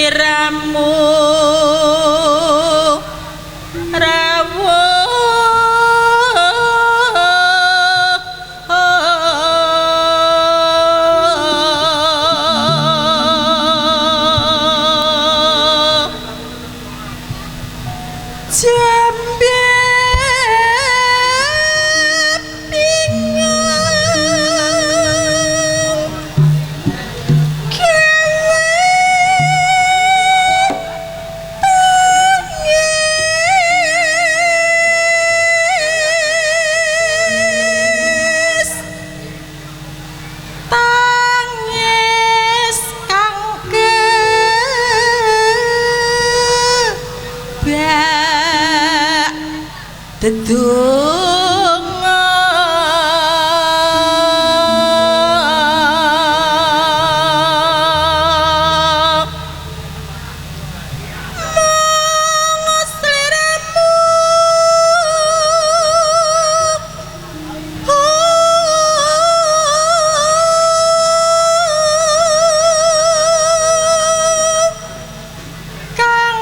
sliramu rawuh dedonga monggo sliramu kang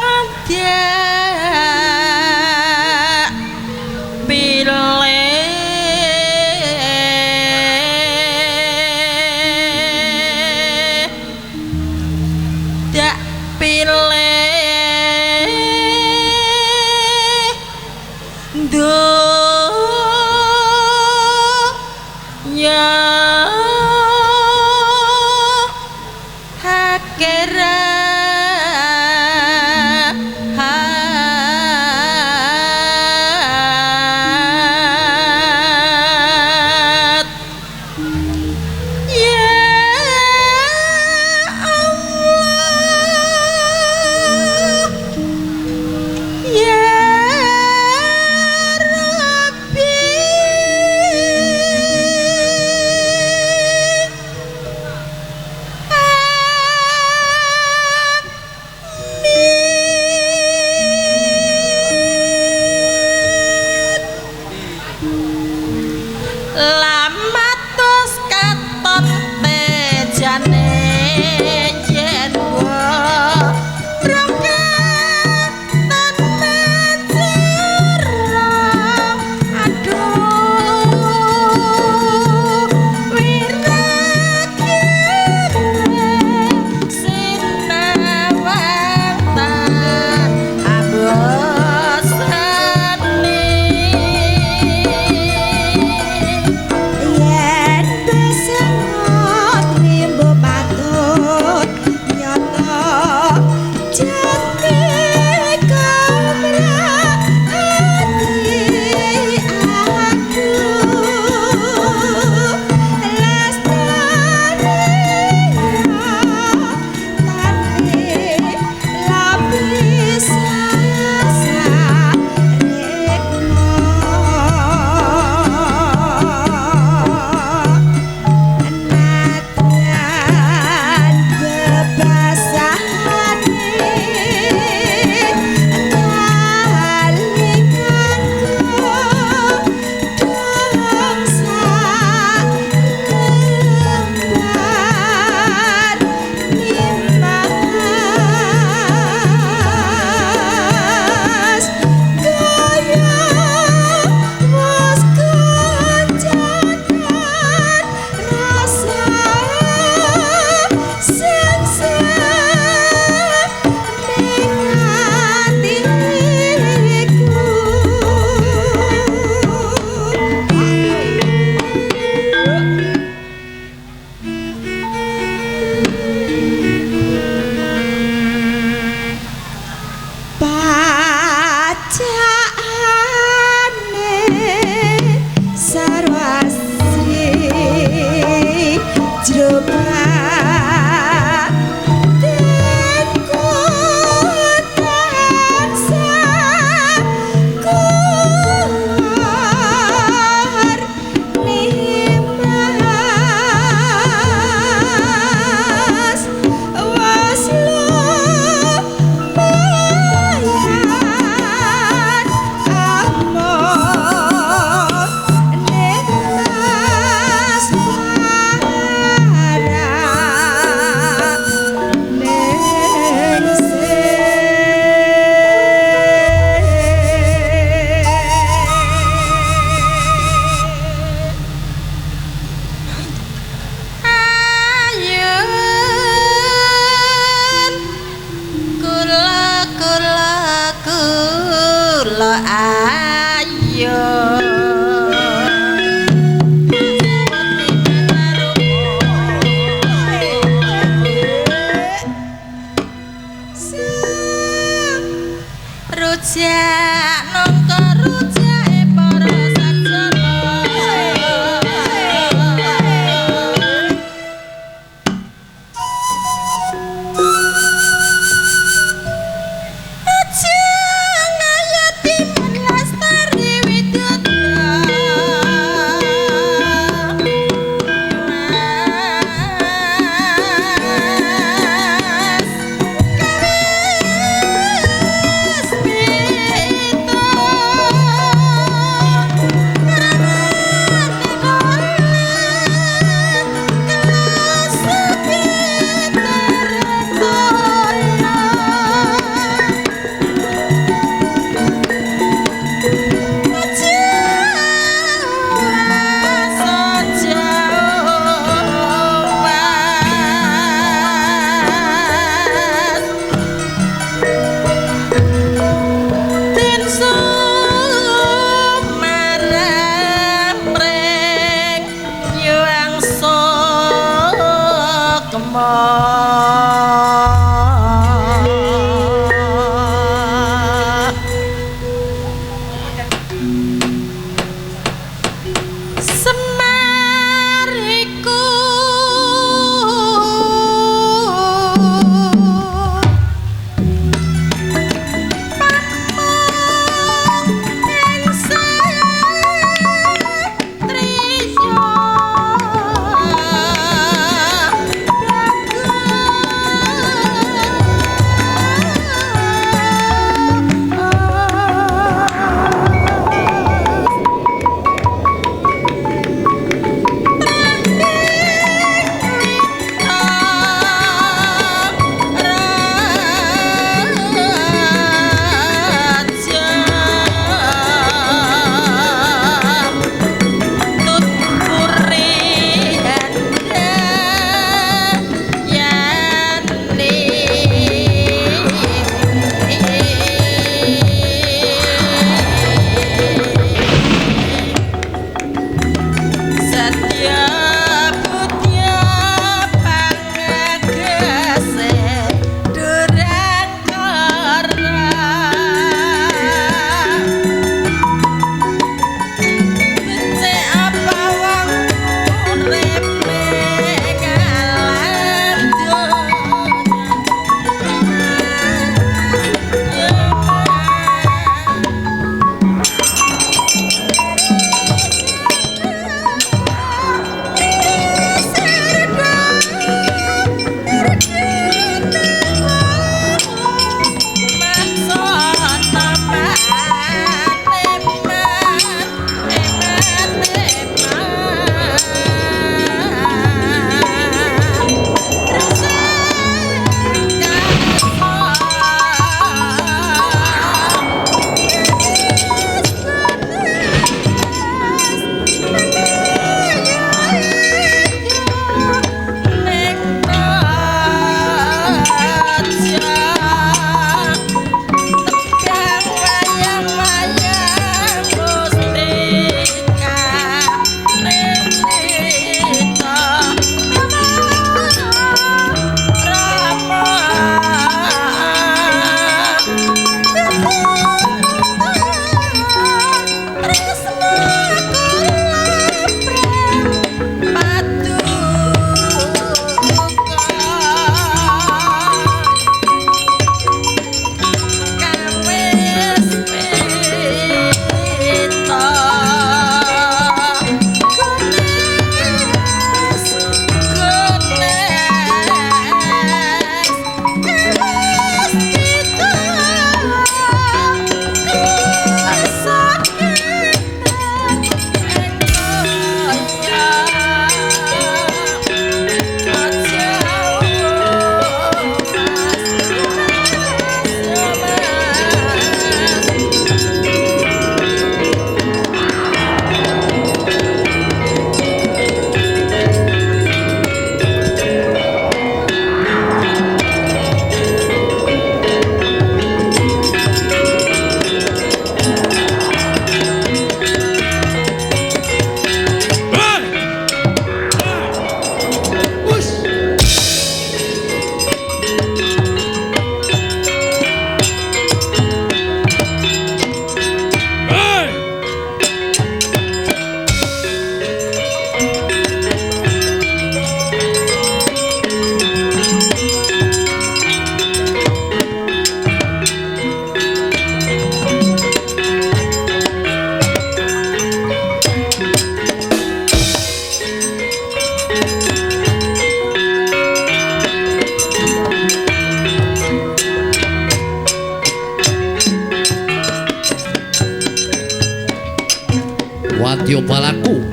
wadya balaku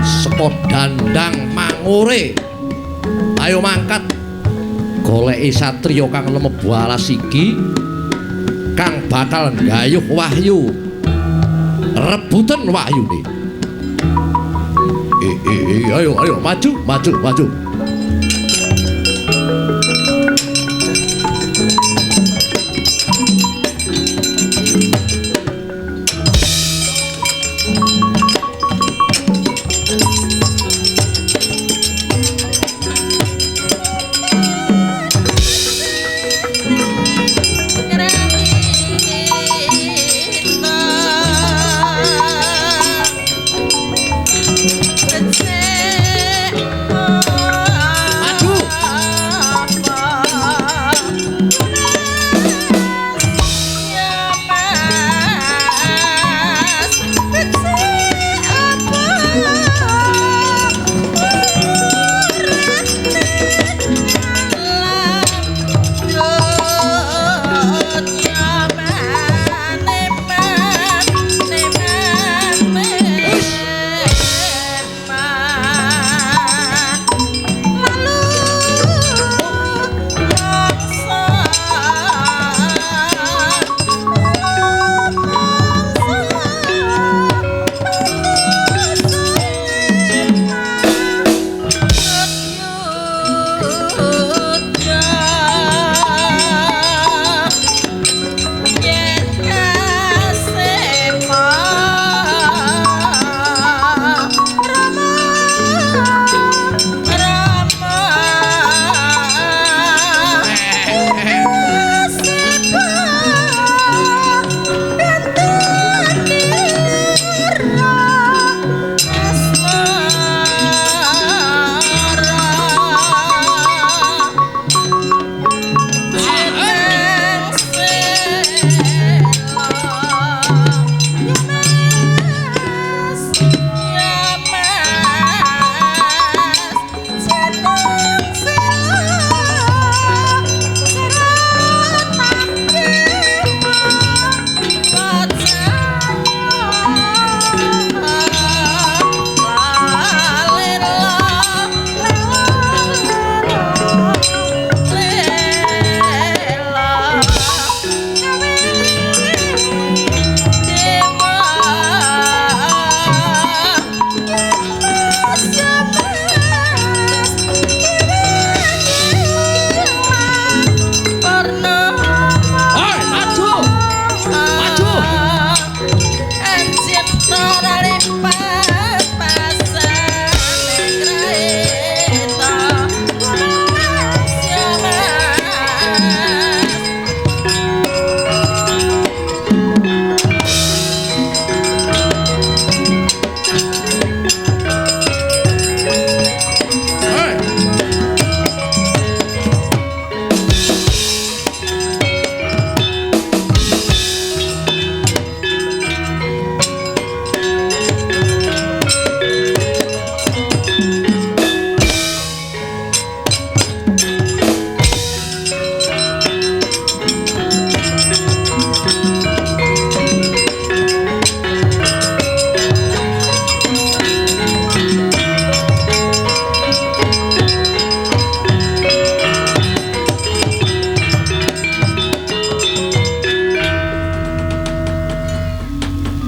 saka dandang mangure. Ayo mangkat goleki satriya kang lemebu alas iki kang bakal nggayuh wahyu rebutan wahyune. Ayo maju.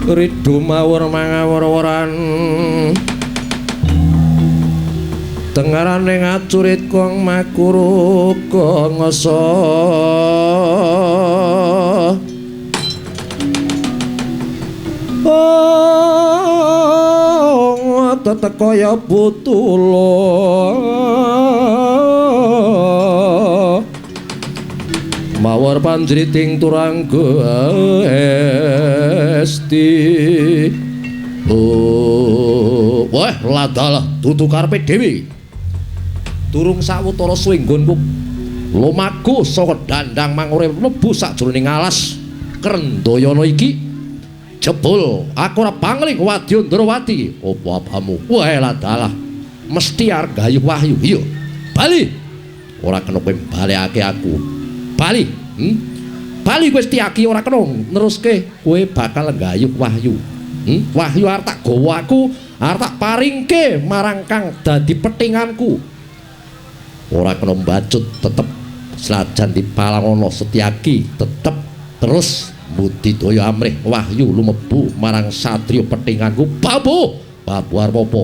ridu mawur mangawur-wuran tengarane ngacurit kong makuru kong ngoso tetek kaya butulo mawar panjriting turang esti wah ladalah dudu karepe dhewe durung sawetara swinggonku lumaku saka dandang mangure mlebu sajroning alas Krendayana iki jebul aku ora pangling Wadyandrawati apa apamu wae ladalah mesti arep gayuh wahyu iya bali ora kena kowe balekake aku bali bali kowe Setyaki ora kena neruske kowe bakal gayuh wahyu wahyu arep tak gawa aku arep tak paringke marang kang dadi petinganku ora kena mbacut tetep senajan dipalangana Setyaki tetep terus budidaya amrih wahyu lumebu marang satriya petinganku babu arep apa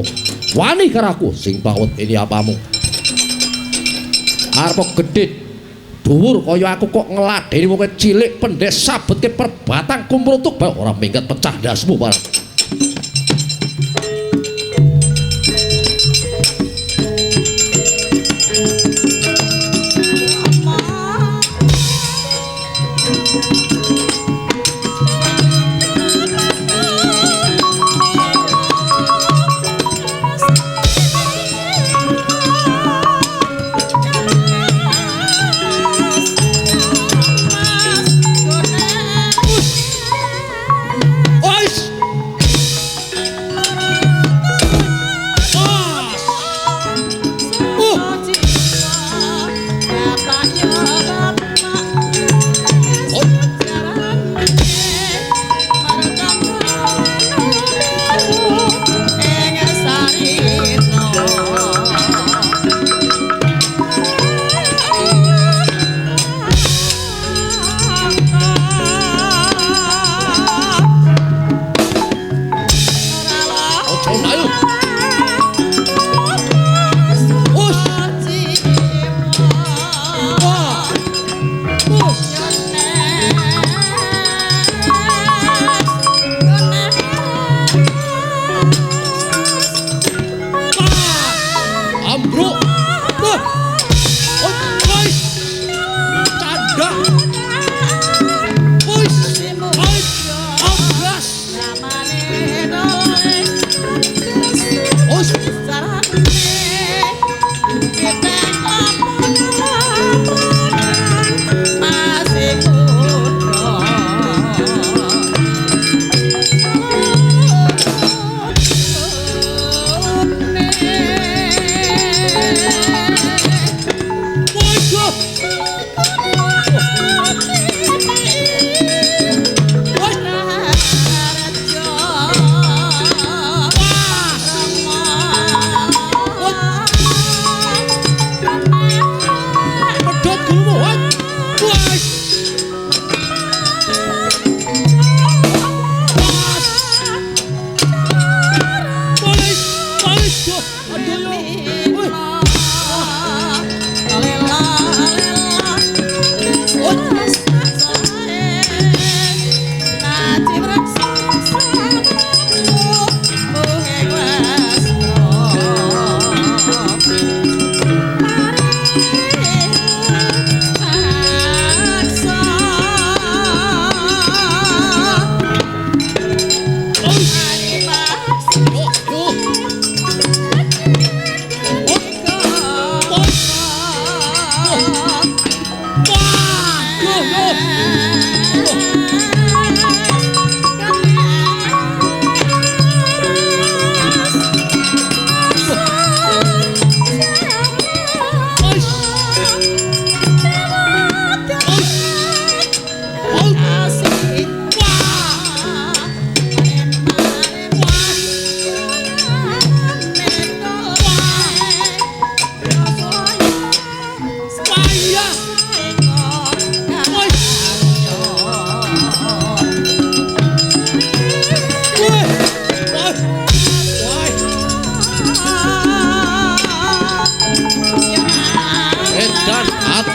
wani karo aku sing pawet ini apamu arep gedhe dhuwur kaya aku kok ngladeni wong cilik pendhes sabetke perbatang kumrutuk bae ora minggat pecah ndasmu barang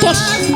Bos.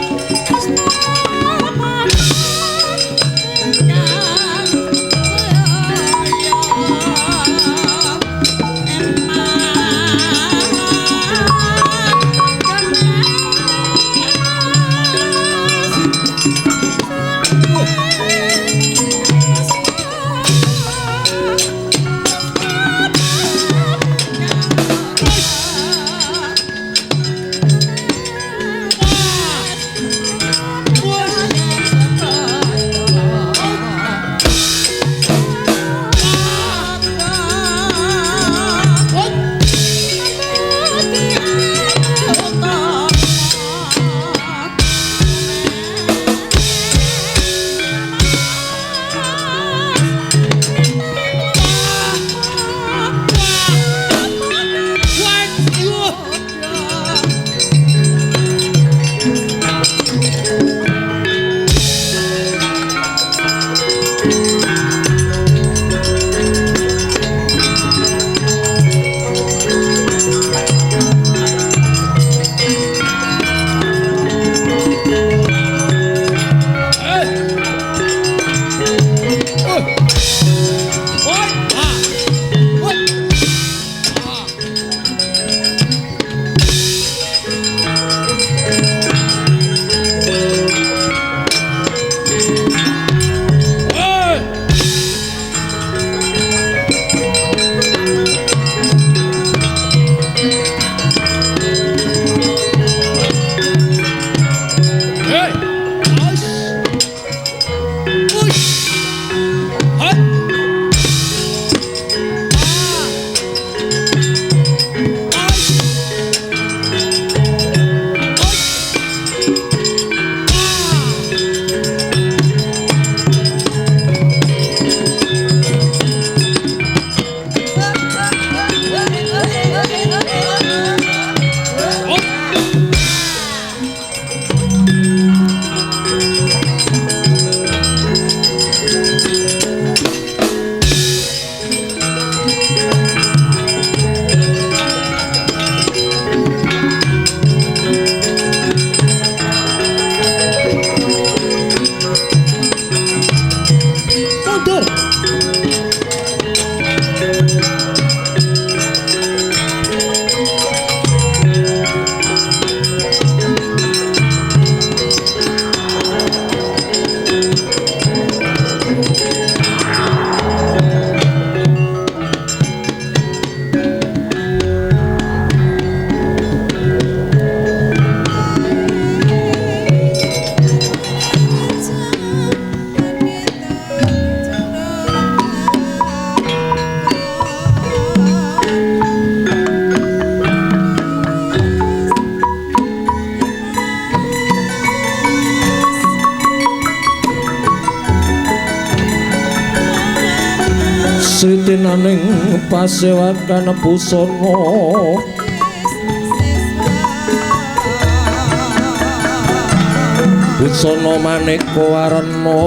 Sritinaning pasewakan busana busana maneka warna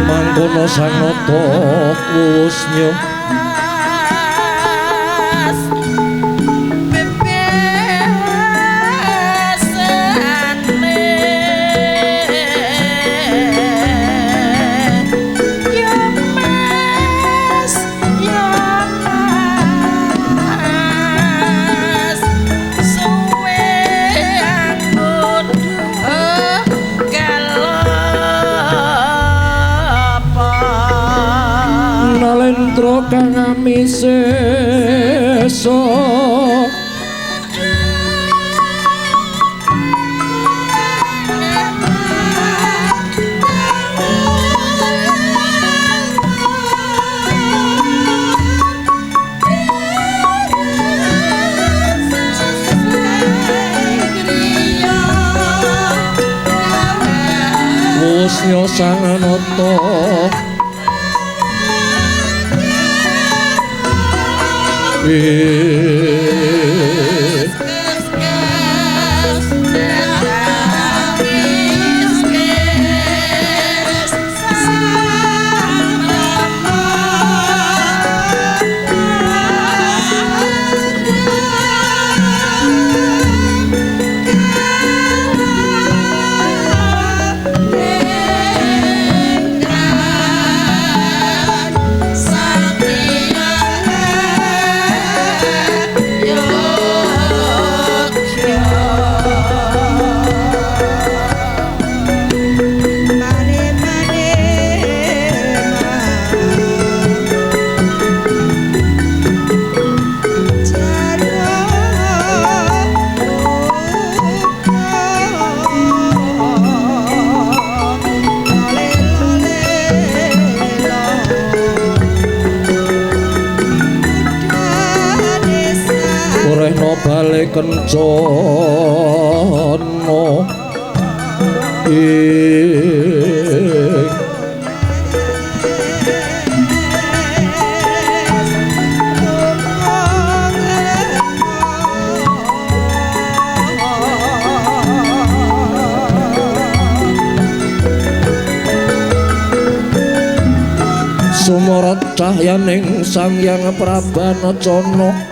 mangkono sang nata wusnya kang amisesa wusnya sang nata bale kencana sumorot cahyaning Sang Hyang Prabanacana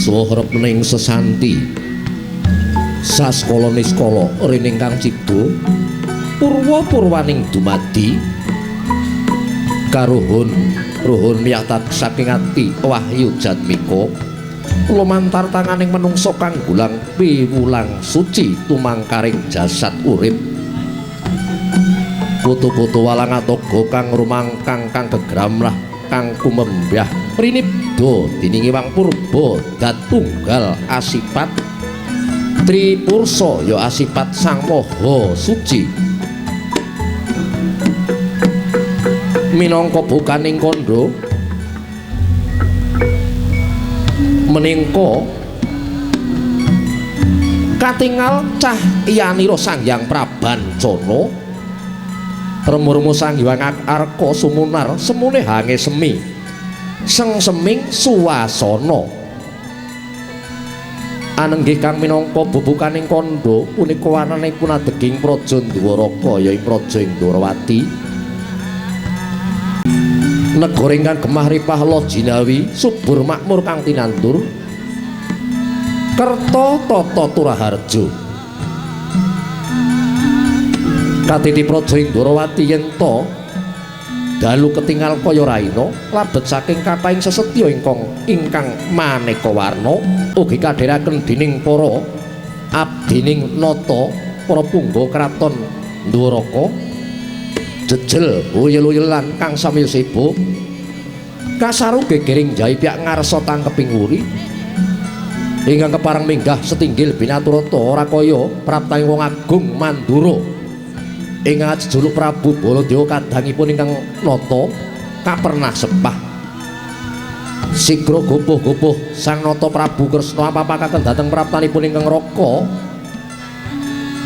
Suhrep ning sesanti saskala niskala rining kang cipta purwa-purwaning dumadi karuhun ruhun miyatat saking ati Wahyu Jatmika lumantar tanganing menungsa kang gulang piwulang suci tumangkaring jasad urip putu-putu walang atoga kang rumangkang kang gegramlah kang kumembyah prinipda dening Hyang Purba datunggal asipat Tripursa ya asipat Sang Maha Suci minangka bukaning kandha meningka katingal cahyanira Sang Hyang Praban Arjana remurmu Sanghyang Arka sumunar semune hange semi seming suwasana anenggih kang minangka bubukaning kandha punika warnane kunadeging praja Dwaraka ya ing praja Indrawati negara ingkang gemah ripah loh jinawi subur makmur kang tinandur kerta tata turaharja katiti praja Indrawati yen to dalu ketingal kaya raina labet saking kathahing sesetya ingkang maneka warna ugi kadheraken dening para abdining nata para punggawa kraton Dwaraka jejel uyel-uyelan kang samya sibuk kasaru gegering jahi piak ngarsa tangkeping wuri ingkang kepareng minggah setinggil binaturata ora kaya praptaning wong agung Mandura ingkang jejuluk Prabu Baladewa kadangipun ingkang nata kapernah sepah sigra gopoh-gopoh Sang Nata Prabu Kresna apapakaken dhateng praptanipun ingkang raka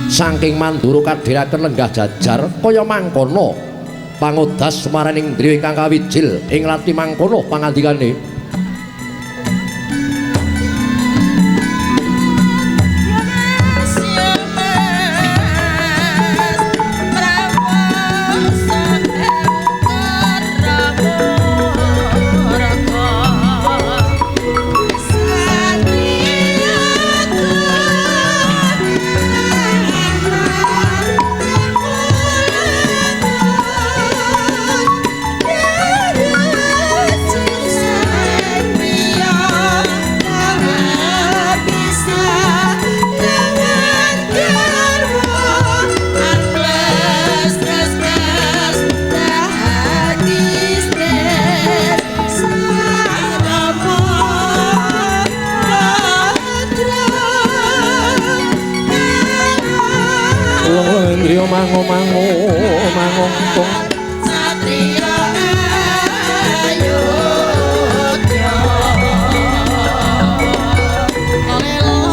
saking Mandura kadhiraken lenggah jajar kaya mangkono pangodas sumaraning driya ingkang kawijil ing lati mangkono pangandikane mangong Satria Ayodhya lelo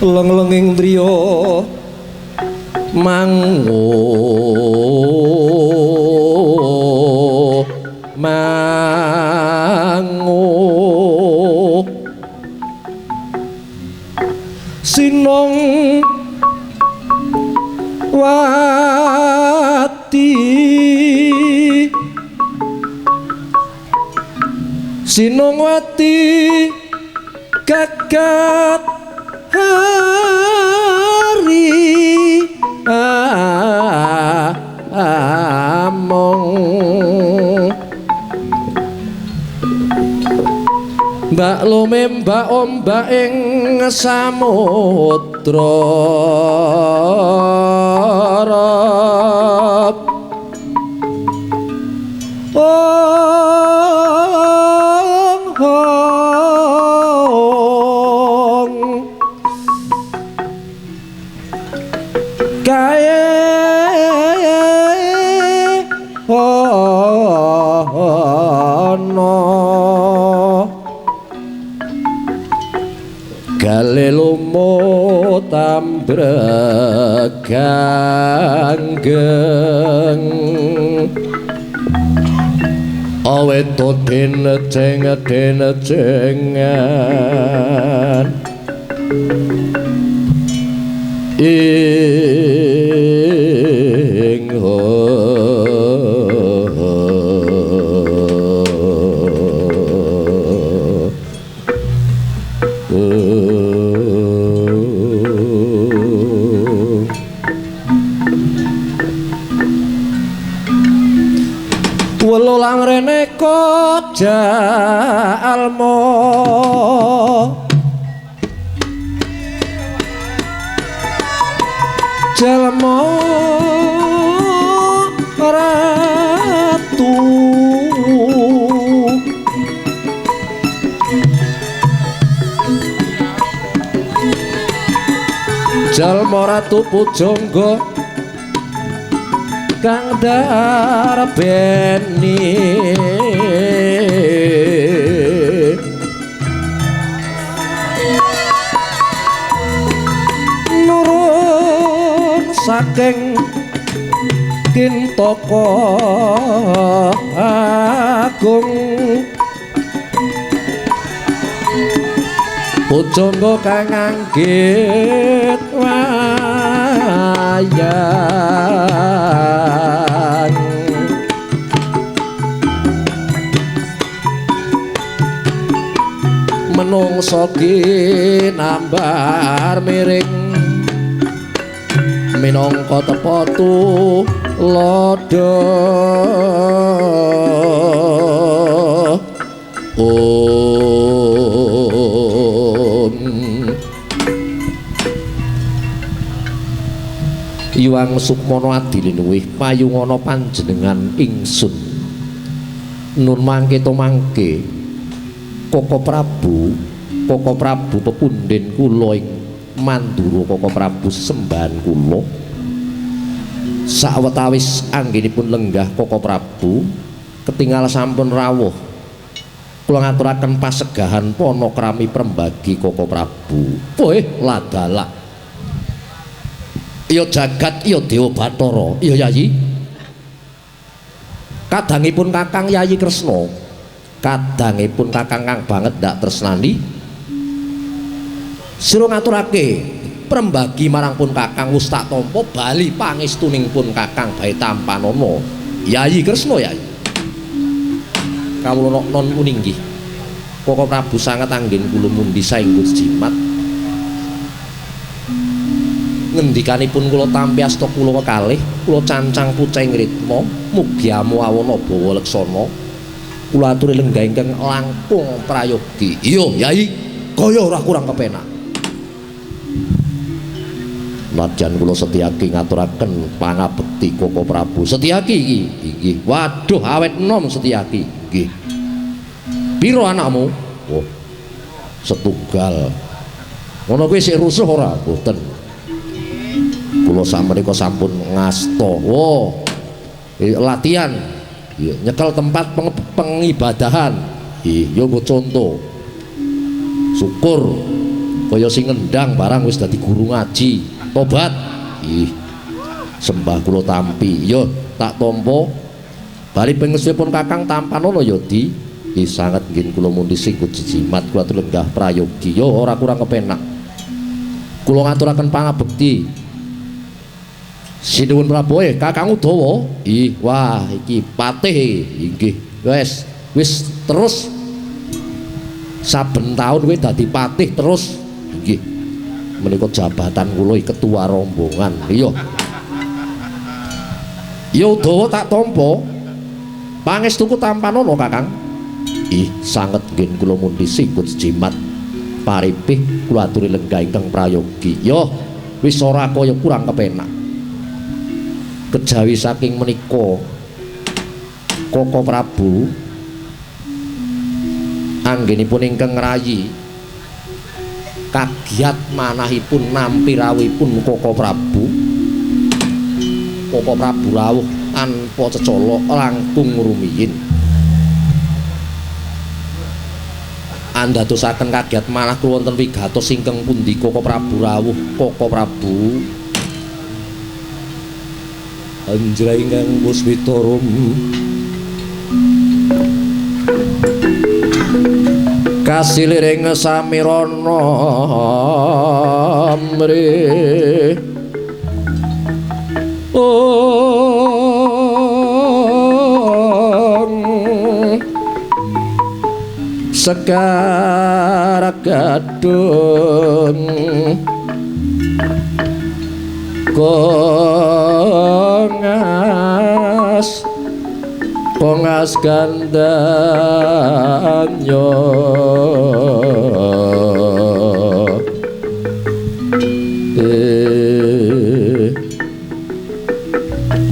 leng-lenging driya mango sinong wati gagat hari among mbak lumembak ombak ing samudra gawe ono gale lumut ambreganggeng aweto dene-cengan ing welulang rene kok jalmo jalmo ratu jalmo ratu pujangga kang darbeni nurun saking kintaka agung pujangga kang anggit wayang menungso ginambar miring minangka tepatu lada Iwang Sukmana adiluwih payungana panjenengan ingsun nun mangke to mangke Koko Prabu pepundhen kula ing Mandura Koko Prabu sembahan kula sawetawis anggenipun lenggah Koko Prabu ketingal sampun rawuh kula ngaturaken pasegahan panakrami prembagi Koko Prabu ladala iya jagat iya Dewa Bathara iya Yayi kadangipun Kakang Yayi Kresna kadangipun Kakang kang banget ndak tresnani sira ngaturake prembagi marang pun Kakang wis tak tampa bali pangestuningpun Kakang bae Tampanana Yayi Kresna Yayi kawula non uninggih Koko Prabu sanget anggen kula mundi saenggut jimat ngendikanipun kula tampi asta kula kekalih kula cancang puceng ritma mugi awana bawa leksana kula aturi lenggah ingkang langkung prayogi iya Yai kaya ora kurang kepenak najan kula Setyaki ngaturaken pangabekti Koko Prabu Setyaki iki inggih waduh awet enom Setyaki nggih pira anakmu oh setunggal ngono kuwi sik rusuh ora boten kula sammenika sampun ngasta latihan nyekel tempat pengibadahan ya nggo contoh syukur kaya sing ngendang barang wis dadi guru ngaji tobat sembah kula tampi ya tak tampa bari pengesipun Kakang Tampanana ya di sanget nggih kula mundi singgut jimat kula lenggah prayogi ya ora kurang kepenak kula ngaturaken pangabekti Sinuwun Prabu Kakang Udawa wah iki patih inggih wis terus saben taun kowe dadi patih terus inggih menika jabatan kula ketua rombongan iya Udawa tak tampa pangestuku Tampanana Kakang sanget nggih kula mundi singgut jimat paripih kula aturi lenggah ingkang prayogi ya wis ora kaya kurang kepenak kejawi saking menika Koko Prabu anggenipun ingkang rayi kagiat manahipun nampi rawuhipun Koko Prabu Koko Prabu rawuh tanpa cecala langkung rumiyin. Andadosaken kagiat malah wonten wigatos ingkang pundi Koko Prabu rawuh Koko Prabu anjraing Puspitarum kasiliring samirana mri Sekar gadung kongas gandanya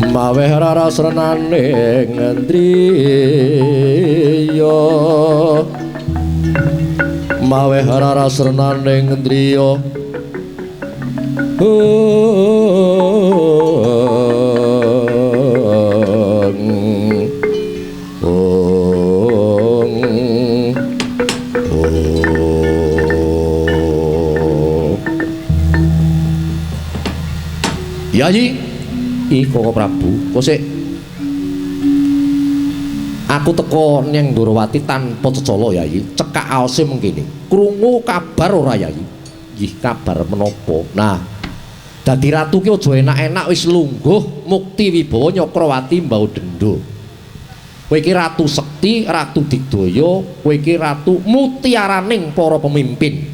maweh rarasrenaning ndriya maweh rarasrenaning ndriya Yayi Koko Prabu kosek aku teko nyang Ndorowati tanpa cecala Yayi cekak aose mengkene krungu kabar ora Yayi nggih kabar menapa nah dadi ratu ki aja enak-enak wis lungguh mukti wibawa Nyakrawati mbau denda kowe iki ratu sekti ratu digdaya kowe iki ratu mutiaraning para pemimpin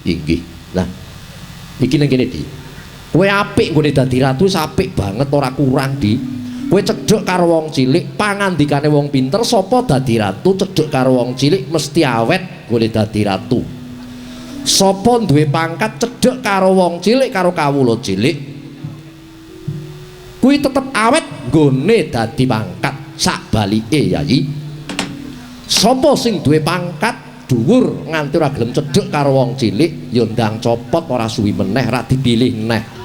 inggih nah iki nang kene di kowe apik nggone dadi ratu wis apik banget ora kurang di kowe cedhek karo wong cilik pangandikane wong pinter sapa dadi ratu cedhek karo wong cilik mesti awet nggone dadi ratu sapa duwe pangkat cedhek karo wong cilik karo kawula cilik kuwi tetep awet nggone dadi pangkat sakbalike Yayi sapa sing duwe pangkat dhuwur nganti ora gelem cedhek karo wong cilik ya ndang copot ora suwi meneh ra dipilih neh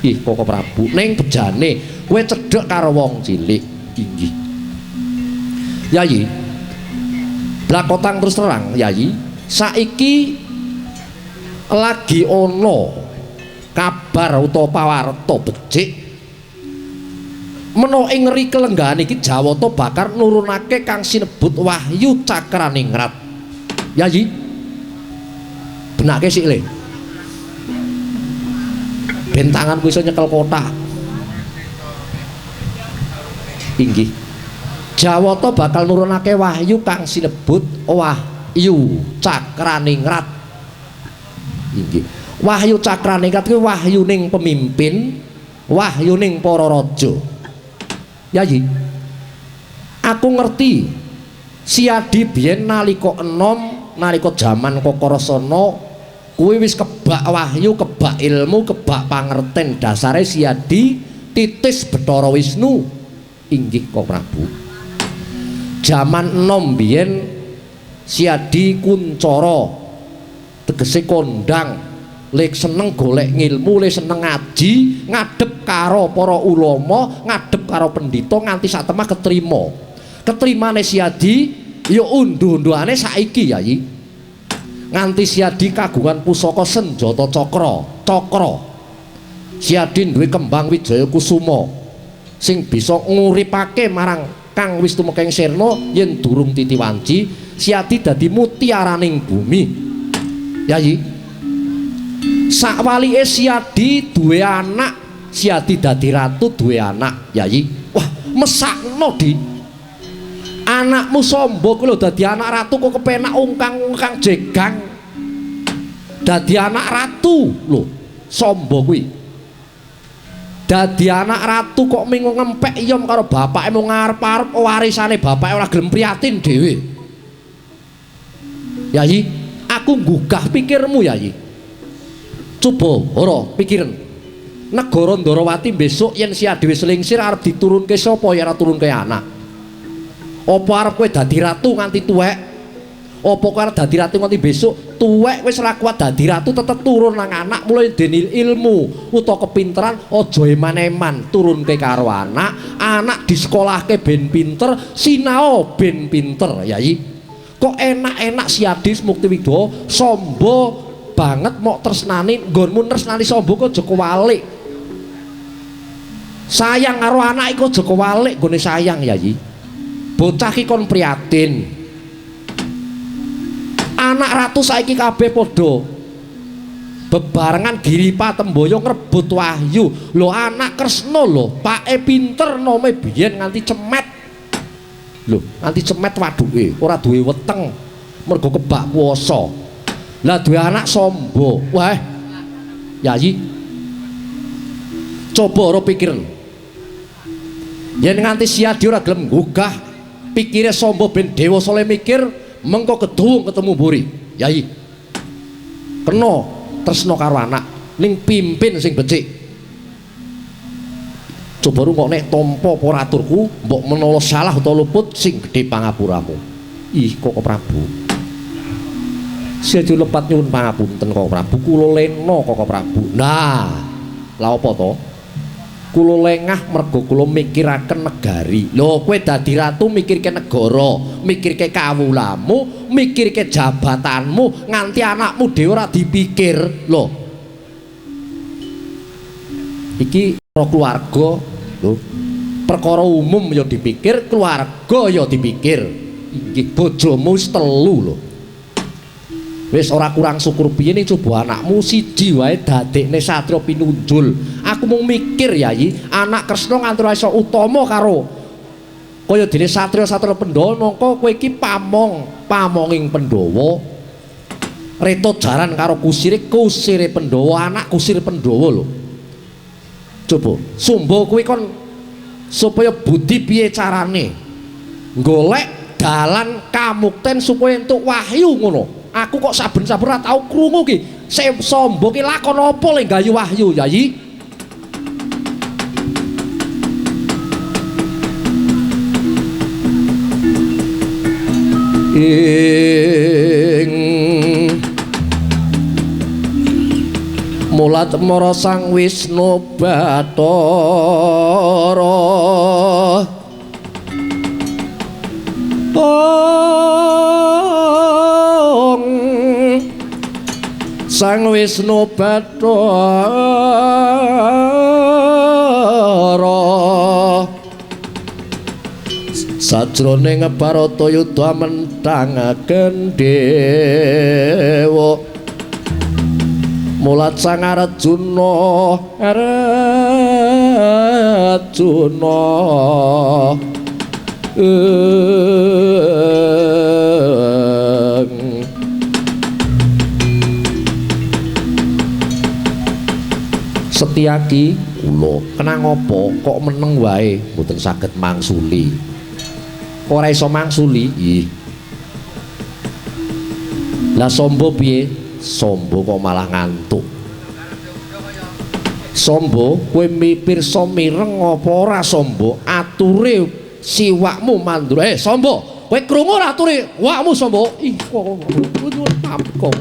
Koko Prabu ning bejane kowe cedhek karo wong cilik inggih Yayi blakotang terus terang Yayi saiki lagi ana kabar utawa pawarta becik menawa ing ngeri kelenggahan iki Jawata bakal nurunake kang sinebut Wahyu Cakraningrat Yayi benake sik le bentanganku iso nyekel kotak inggih Jawata bakal nurunake wahyu kang sinebut Wahyu Cakraningrat inggih Wahyu Cakraningrat kuwi wahyuning pemimpin wahyuning para raja Yayi aku ngerti Siadi biyen nalika enom nalika jaman Kokorosana kuwi wis kebak wahyu, kebak ilmu, kebak pangerten dasare Siadi titis Bathara Wisnu inggih Koko Prabu. Jaman enom biyen Siadi kuncara tegese kondang lek seneng golek ngilmu, lek seneng ngaji, ngadep karo para ulama, ngadep karo pendhita nganti satemah ketrima. Ketrimane Siadi ya unduh-unduhane saiki Yayi. Nganti Siadi kagungan pusaka senjata cakra Siadi duwe kembang Wijaya Kusuma sing bisa nguripake marang kang wis tumeka ing sirna yen durung titiwanci Siadi dadi mutiaraning bumi Yayi sakwalike Siadi duwe anak Siadi dadi ratu duwe anak Yayi wah mesakno di anakmu Samba kuwi lho dadi anak ratu kok kepenak ungkang-ungkang jegang dadi anak ratu lho Samba kuwi dadi anak ratu kok ming ngempek iyom karo bapake mung ngarep-arep warisane bapake ora gelem prihatin dhewe Yayi aku nggugah pikirmu Yayi coba ora pikiren negara Ndorowati besok yen Siadi wis lingsir arep diturunke sapa yen ora turunke anak apa arep kowe dadi ratu nganti tuwek Apa kowe arep dadi ratu nganti besok tuwek wis ora kuat dadi ratu tetep turun nang anak mulai dene ilmu utawa kepinteran aja eman-eman turunke karo anak disekolahke ben pinter sinau ben pinter Yai kok enak-enak si Adis Muktiwidowo sombo banget mok tresnani nggonmu tresnani sombo kok aja kewalik sayang karo anak iku aja kewalik nggone sayang Yai bocah ki kon prihatin anak ratu saiki kabeh padha bebarengan Giripa Temboyo ngrebut wahyu lho anak Kresna lho pake pinter nome biyen nganti cemet lho nganti cemet waduke ora duwe weteng mergo kebak puasa lah duwe anak sombo wah Yayi coba ora pikir yen nganti Siadi ora gelem nggugah pikire sombo ben dewa soleh mikir mengko keduwung ketemu mburi Yai kena tresna karo anak ning pimpin sing becik coba rungokne tampa apa aturku mbok menawa salah utawa luput sing gedhe pangapuramu ih Koko Prabu Siadi lepat nyuwun pangapunten Koko Prabu kula lena Koko Prabu nah lha apa to kula lengah mergo kula mikiraken negari lho kowe dadi ratu mikirke negara mikirke kawulamu mikirke jabatanmu nganti anakmu dhewe ora dipikir lho iki keluarga lho perkara umum ya dipikir keluarga ya dipikir iki bojomu wis 3 lho wis ora kurang syukur piye ning coba anakmu siji wae dadekne satriya pinunjul aku mung mikir Yai anak Kresna nganti ora iso utama karo kaya dene satriya-satriya Pandhawa mongko kowe iki pamonging Pandhawa reto jaran karo kusire Pandhawa anak kusir Pandhawa lho coba sumba kowe kon supaya budi piye carane golek dalan kamukten supaya entuk wahyu ngono aku kok saben-saben ora tau krungu ki sombo ki lakon apa le gayu wahyu Yayi ing mulat mara Sang Wisnu Bathara Sang Wisnu Bathara sajroning Barata yudha mentangaken dewa mulat Sang Arjuna Setyaki kula kenang apa kok meneng wae mboten saged mangsuli ora iso mangsuli ih lah sombo piye sombo kok malah ngantuk sombo kowe pirsa mireng apa ora sombo ature siwakmu mandura sombo kowe krungu ora ature wakmu sombo ih kok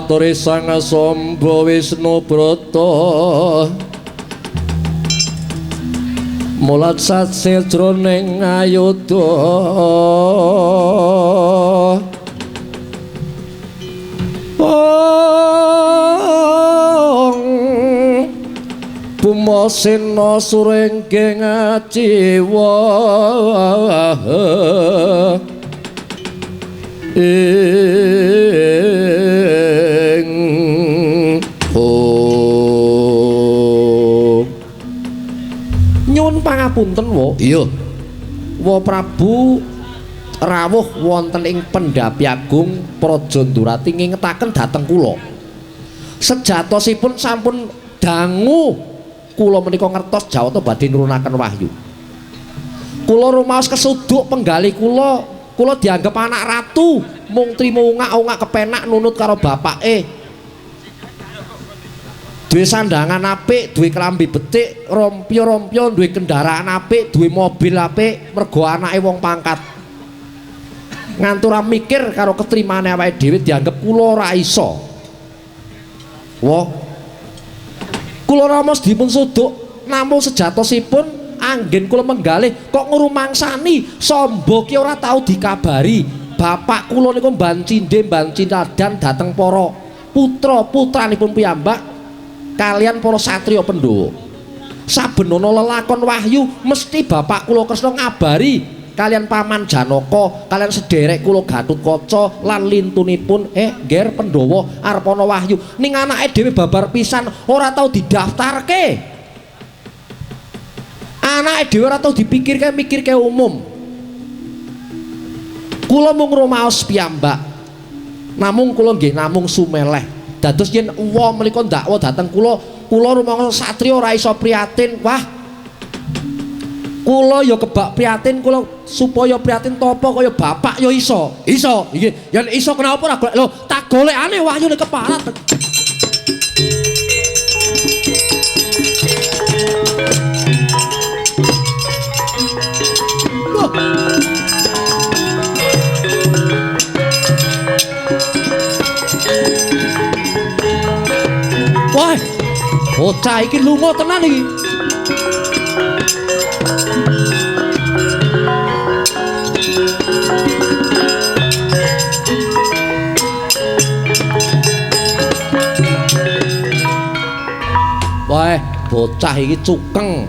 mulatore Sang Samba Wisnu Brata mulat satsejroning ayudha Bumasena surenggeng jiwa Nyuwun pangapunten wa. Iya. Wa Prabu rawuh wonten ing Pendhapi Agung Praja Ndurati ngingetaken dhateng kula. Sejatosipun sampun dangu kula menika ngertos Jawata badhe nurunaken wahyu. Kula rumaos kesuduk penggalih kula dianggep anak ratu, mung trimo ungak-ungak kepenak nunut karo bapake. Duwe sandangan apik, duwe klambi betik, rompyo-rompyo, duwe kendaraan apik, duwe mobil apik, mergo anake wong pangkat. Ngantura mikir karo ketrimane awake dhewe dianggep kula ora iso. Wah. Kula ramos dipun suduk namung sejatosipun anggen kula menggalih kok ngrumangsani Samba ki ora tau dikabari. Bapak kula niku mban cindhe mban cintadan dhateng para putra-putranipun piyambak kalian para satriya Pandhawa. Saben ana lelakon wahyu mesti bapak kula Kresna ngabari kalian paman Janaka, kalian sederek kula Gatotkaca lan lintunipun ngger Pandhawa arep ana wahyu. Ning anake dhewe babar pisan ora tau didaftarke. Anake dhewe ora tau mikirke umum. Kula mung rumaos piyambak. Namung kula nggih namung sumeleh. Dados yen uwa menika ndakwa dhateng kula rumaos satriya ora iso prihatin. Wah, kula ya kebak prihatin kula supaya prihatin topo kaya bapak ya iso. Iso. Iki yen iso kenapa ora golek. Lho, tak golekane wahyune keparat. Wah, bocah iki lunga tenan iki. Wah, bocah iki cukeng.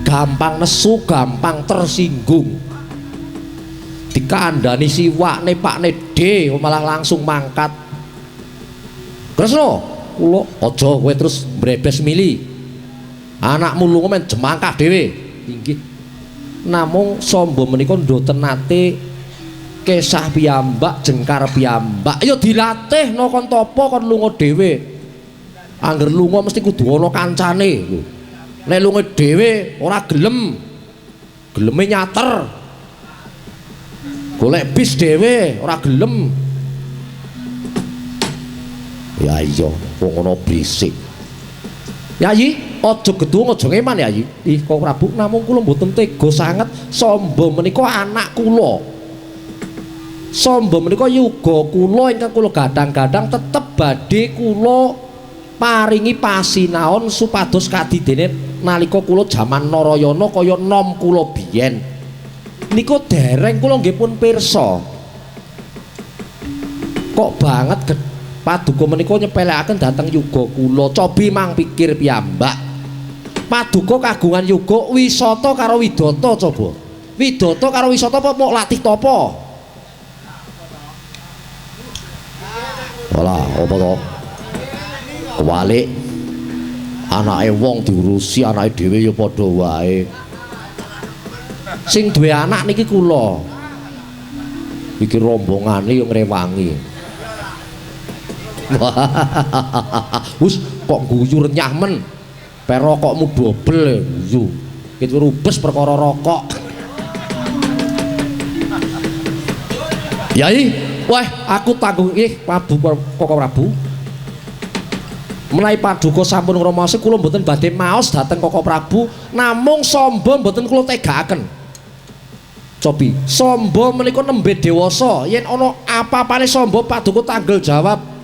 Gampang nesu, gampang tersinggung. Dikandani siwakne pakne D malah langsung mangkat. Kresna, kula aja kowe terus mbrebes mili. Anakmu lunga men jemangkah dhewe. Inggih. Namung Samba menika mboten nate kesah piyambak, jengkar piyambak. Ya dilatih no kon topo kon lunga dhewe. Angger lunga mesti kudu ana kancane. Nek lunga dhewe ora gelem. Geleme nyater. Golek bis dhewe ora gelem. Ya iya, wong ana brisik. Yayi, aja gedung aja ngeman Yayi. Ih, kok Prabu namung kula mboten tega sanget Samba menika anak kula. Samba menika yuga kula ingkang kula gadang-gadang tetep badhe kula paringi pasinaon supados kadidene nalika kula jaman Narayana kaya nom kula biyen. Niku dereng kula nggih pun pirsa. Kok banget Paduka menika nyepelekaken dhateng yuga kula. Cobi mang pikir piyambak. Paduka kagungan yuga Wisata karo Widata coba. Widata karo Wisata apa mok latih tapa? Wala, apa to? Kewalik. Anake wong diurusi, anake dhewe ya padha wae. Sing duwe anak niki kula. Iki rombongane ya ngrewangi. Wus kok guyu renyah men. Pe rokokmu dobel guyu. Iki rubes perkara rokok. Yai, wah aku tanggung Prabu Koko Prabu. Menawi Paduka sampun ngromose kula mboten badhe maos dhateng Koko Prabu, namung Samba mboten kula tegakaken. Cobi, Samba menika nembe dewasa, yen ana apa-apane Samba Paduka tanggal jawab.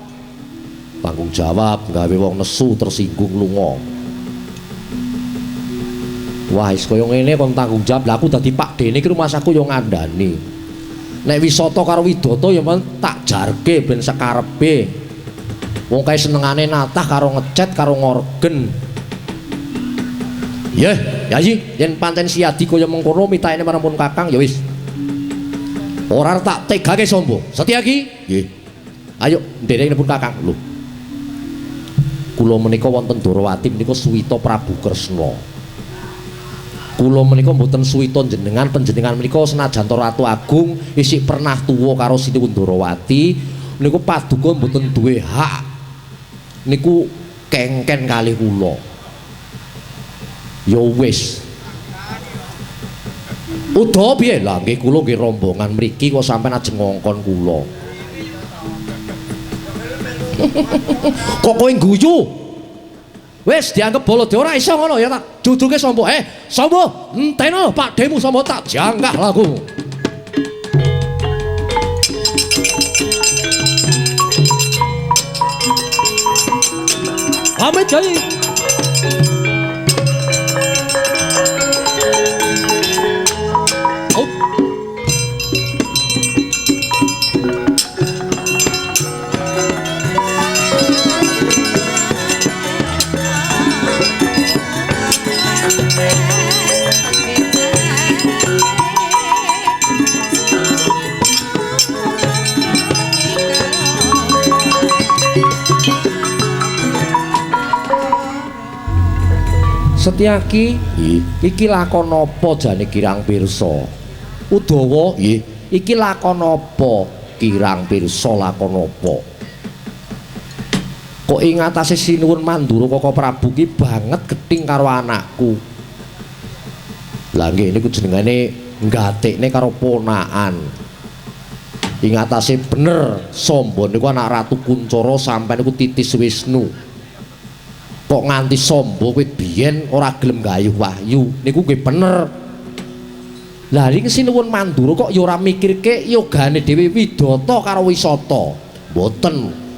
Tanggung jawab gawe wong nesu tersinggung lunga. Wah, wis kaya ngene kon tanggung jawab. Lah aku dadi Pak Dene iki rumah saku yo ngandani. Nek Wisata karo Widata ya tak jarke ben sakarepe. Wong kae senengane natah karo ngecet karo ngorgen. Yeh, Yayi, yen panten siadi kaya mengkono mitakne marang pun Kakang ya wis. Ora tak tegake sombong. Setyaki? Nggih. Ayo nderek pun Kakang. Lho. Kula menika wonten Darawati menika suwita Prabu Kresna. Kula menika mboten suwita jenengan panjenengan menika senajan Ratu Agung isih pernah tuwa karo Sinuwun Darawati niku paduka mboten duwe hak. Niku kengken kalih kula. Ya wis. Uda piye? Lah nggih kula nggih rombongan mriki kok sampean ajeng ngongkon kula. Kok kowe guyu? Wis dianggep bolode ora iso ngono ya tak duduke sombo. Sombo, enteno Pak Demu sombo tak jangkah lagu. Pamit Kyai. Setyaki, iki lakon apa jane Kirang Pirsa? Udawa, iki lakon apa Kirang Pirsa lakon apa? Kok ing atase Sinuwun Mandura Kaka Prabu ki banget gething karo anakku. Lah nggih niku jenengane nggatekne karo ponakan. Ing atase bener Samba niku anak Ratu Kuncoro sampeyan niku titis Wisnu. Kok nganti Samba kowe biyen ora gelem gayuh wahyu niku nggih bener. Lah iki Sinuwun Mandura kok ya ora mikirke yogane dhewe Widata karo Wisata. Mboten.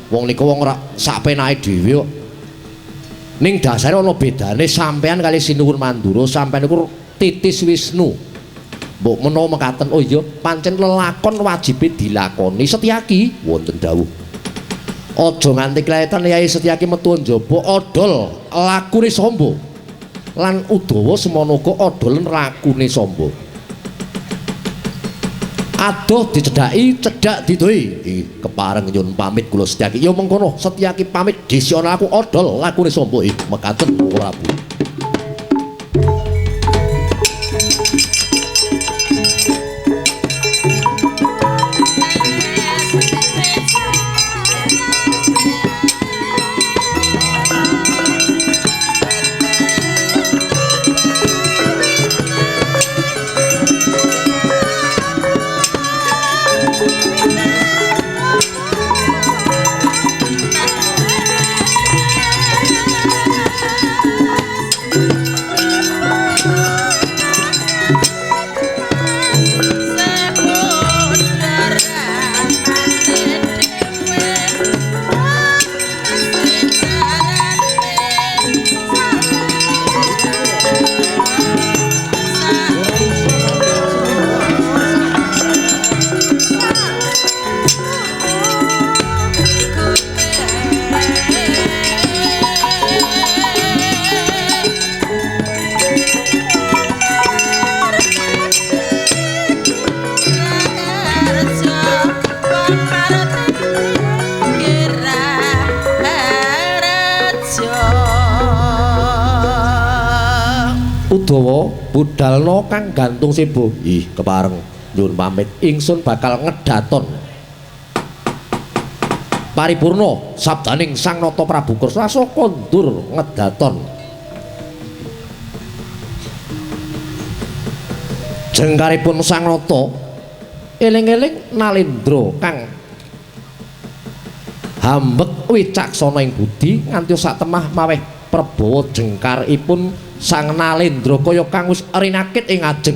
Wong niku wong ora sakpenake dhewe kok. Ning dasare ana bedane sampean kali Sinuwun Mandura sampean niku titis Wisnu. Mbok menawa mekaten oh iya pancen lelakon wajibe dilakoni. Setyaki wonten dawuh. Aja nganti kletan Yai Setyaki metu njaba odol lakune Samba. Lan Udawa semono uga odol lakune Samba. Adoh dicedhaki, cedhak didohi. Kepareng nyun pamit kula Setyaki. Ya mengkono Setyaki pamit disana aku odol lakune Samba. Mekaten Prabu. Udawa budalna kang gantung sebo. Kepareng nyuwun pamit ingsun bakal ngedaton paripurna sabdaning Sang Nata Prabu Kresna saka ndur ngedaton jengkaripun Sang Nata eling-eling Nalendra kang hambek wicaksana ing budi nganti sak temah maweh prabawa jengkaripun Sang Nalendra kaya kang wis rinakit ing ajeng.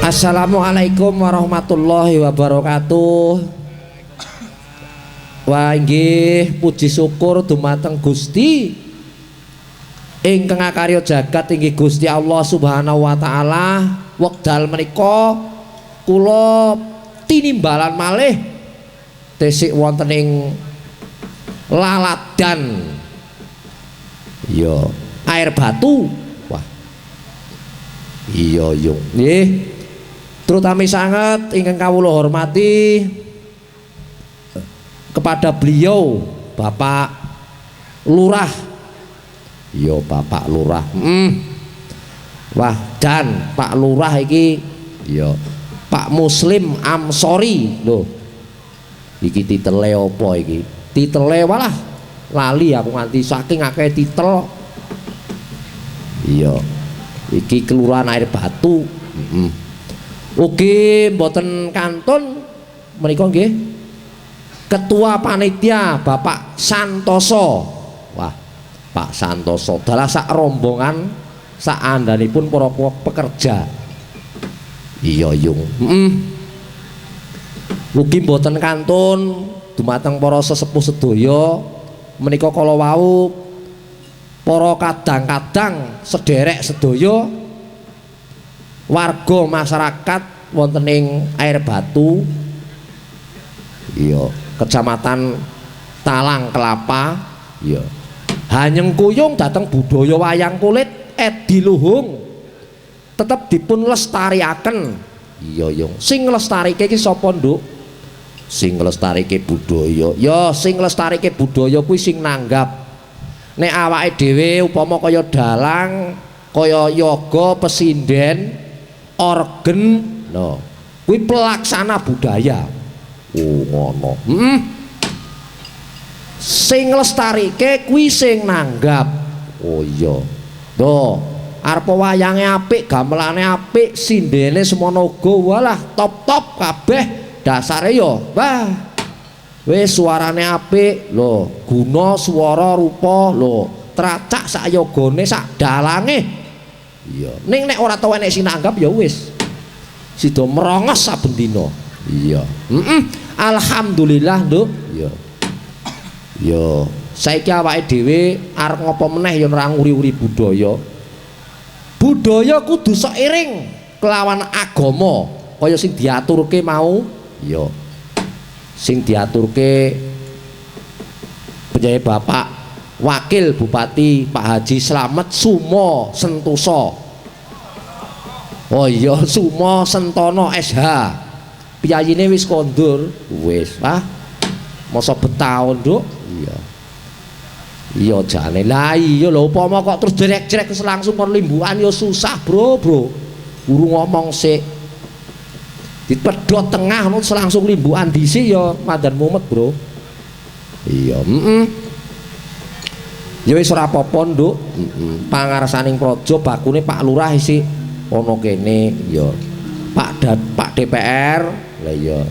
Assalamualaikum warahmatullahi wabarakatuh. Wah inggih puji syukur dumateng Gusti ingkang akarya jagat inggih Gusti Allah Subhanahu wa taala. Wekdal menika kula tinimbalan malih tesik wonten ing laladan ya air batu. Wah iya yung nggih terutama sangat ingkang kawula hormati kepada beliau Bapak Lurah. Yo Bapak Lurah. Wah dan Pak Lurah iki yo Pak Muslim Amsori lho. Iki titele apa iki? Titele walah lali aku nganti saking akeh titel. Iya. Iki kelurahan Air Batu. Ugi mboten kantun menika nggih Ketua Panitia Bapak Santoso. Wah, Pak Santoso dalah sak rombongan sak andhanipun para pekerja. Iya yung. Ugi mboten kantun dumateng para sesepuh sedaya menika kala wau para kadang-kadang sederek sedaya warga masyarakat wonten ing Air Batu iya Kecamatan Talang Kelapa iya hanyeng kuyung dhateng budaya wayang kulit Edi Luhung tetep dipun lestariaken. Iya yung sing nglestarike iki sapa nduk? Sing nglestarike budaya ya sing nglestarike budaya kuwi sing nanggap. Nek awake dhewe upama kaya dalang kaya yoga pesinden organ no kuwi pelaksana budaya. Oh ngono. Sing nglestarike kuwi sing nanggap. Oh iya. Lho, arep wayange apik, gamelane apik, sindene semono uga walah top-top kabeh dasare ya. Wah. Wis suarane apik lho, guna swara rupa lho, tracak sak yogane sak dalange. Iya. Ning nek ora tau enek sing nanggap ya wis. Sida merongos saben dina. Iya. Alhamdulillah, Nduk. Iya. Ya, saiki awake dhewe arep ngopo meneh ya ora nguri-uri budaya. Budaya kudu seiring kelawan agama, kaya sing diaturke mau, ya. Sing diaturke penjaya Bapak Wakil Bupati Pak Haji Slamet Sumo Sentosa. Oh iya Sumo Sentono SH. Piyayine wis kondur, wis. Ah. Masa betaun, Nduk? Iya. Iya jane. Lah iya lho upama kok terus jerek-jerek terus langsung kon limbukan ya susah, Bro. Urung ngomong sik. Dipedhot tengah ngono langsung limbukan dhisik ya mandan mumet, Bro. Iya, ya wis ora apa-apa, Nduk. Pangarsaning praja bakune Pak Lurah isih ana kene ya. Pak DPR. Lah iya.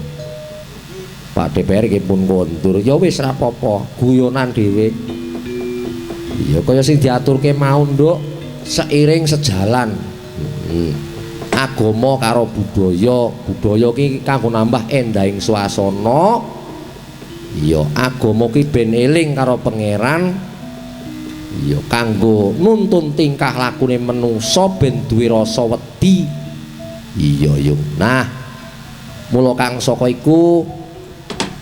Pak DPR iki pun kondur. Ya wis ora apa-apa, guyonan dhewe. Iya kaya sing diaturke mau, Nduk, seiring sejalan. Agama karo budaya ki kanggo nambah endahing swasana. Iya, agama ki ben eling karo pangeran. Iya, kanggo nuntun tingkah lakune menungsa ben duwe rasa wedi. Iya, yo. Nah, mula kang saka iku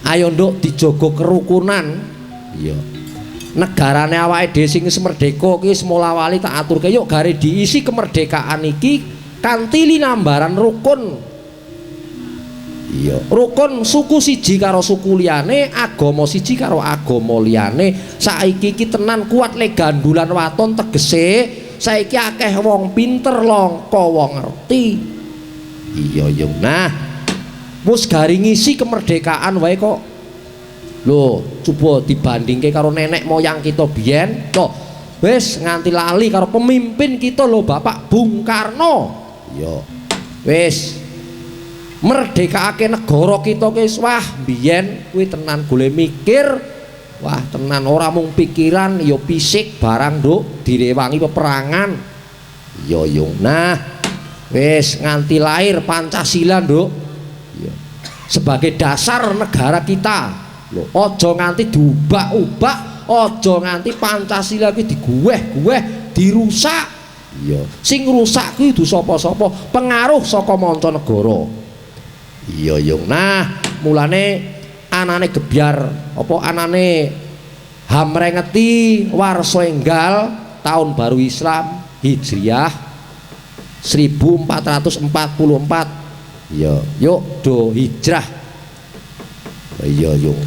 ayo Nduk dijaga kerukunan. Iya. Negarane awake dhewe sing wis merdeka ki semula wali tak aturke yuk gare diisi kemerdekaan iki kanthi linambaran rukun. Iya, rukun suku siji karo suku liyane, agama siji karo agama liyane. Saiki iki tenan kuat le gandulan waton tegese saiki akeh wong pinter langka wong ngerti. Iya, yo. Nah, mus gari ngisi kemerdekaan wae kok. Lho, coba dibandingke karo nenek moyang kita biyen. Loh, wis nganti lali karo pemimpin kita lho Bapak Bung Karno. Ya. Wis merdekake negara kita wis wah biyen kuwi tenan golek mikir. Wah, tenan ora mung pikiran ya fisik barang, Nduk, direwangi peperangan. Ya yo. Nah, Wis nganti lahir Pancasila, Nduk. Iya. Sebagai dasar negara kita. Lho, aja nganti diubah-ubah, aja nganti Pancasila iki diguweh-guweh, dirusak. Iya, sing rusak kuwi kudu sapa-sapa, pengaruh saka mancanegara. Iya, Yung. Nah, mulane anane gebyar apa anane Hamrengeti Warsa Enggal tahun baru Islam Hijriah 1444. Iya, yuk do hijrah. Iya, Yung.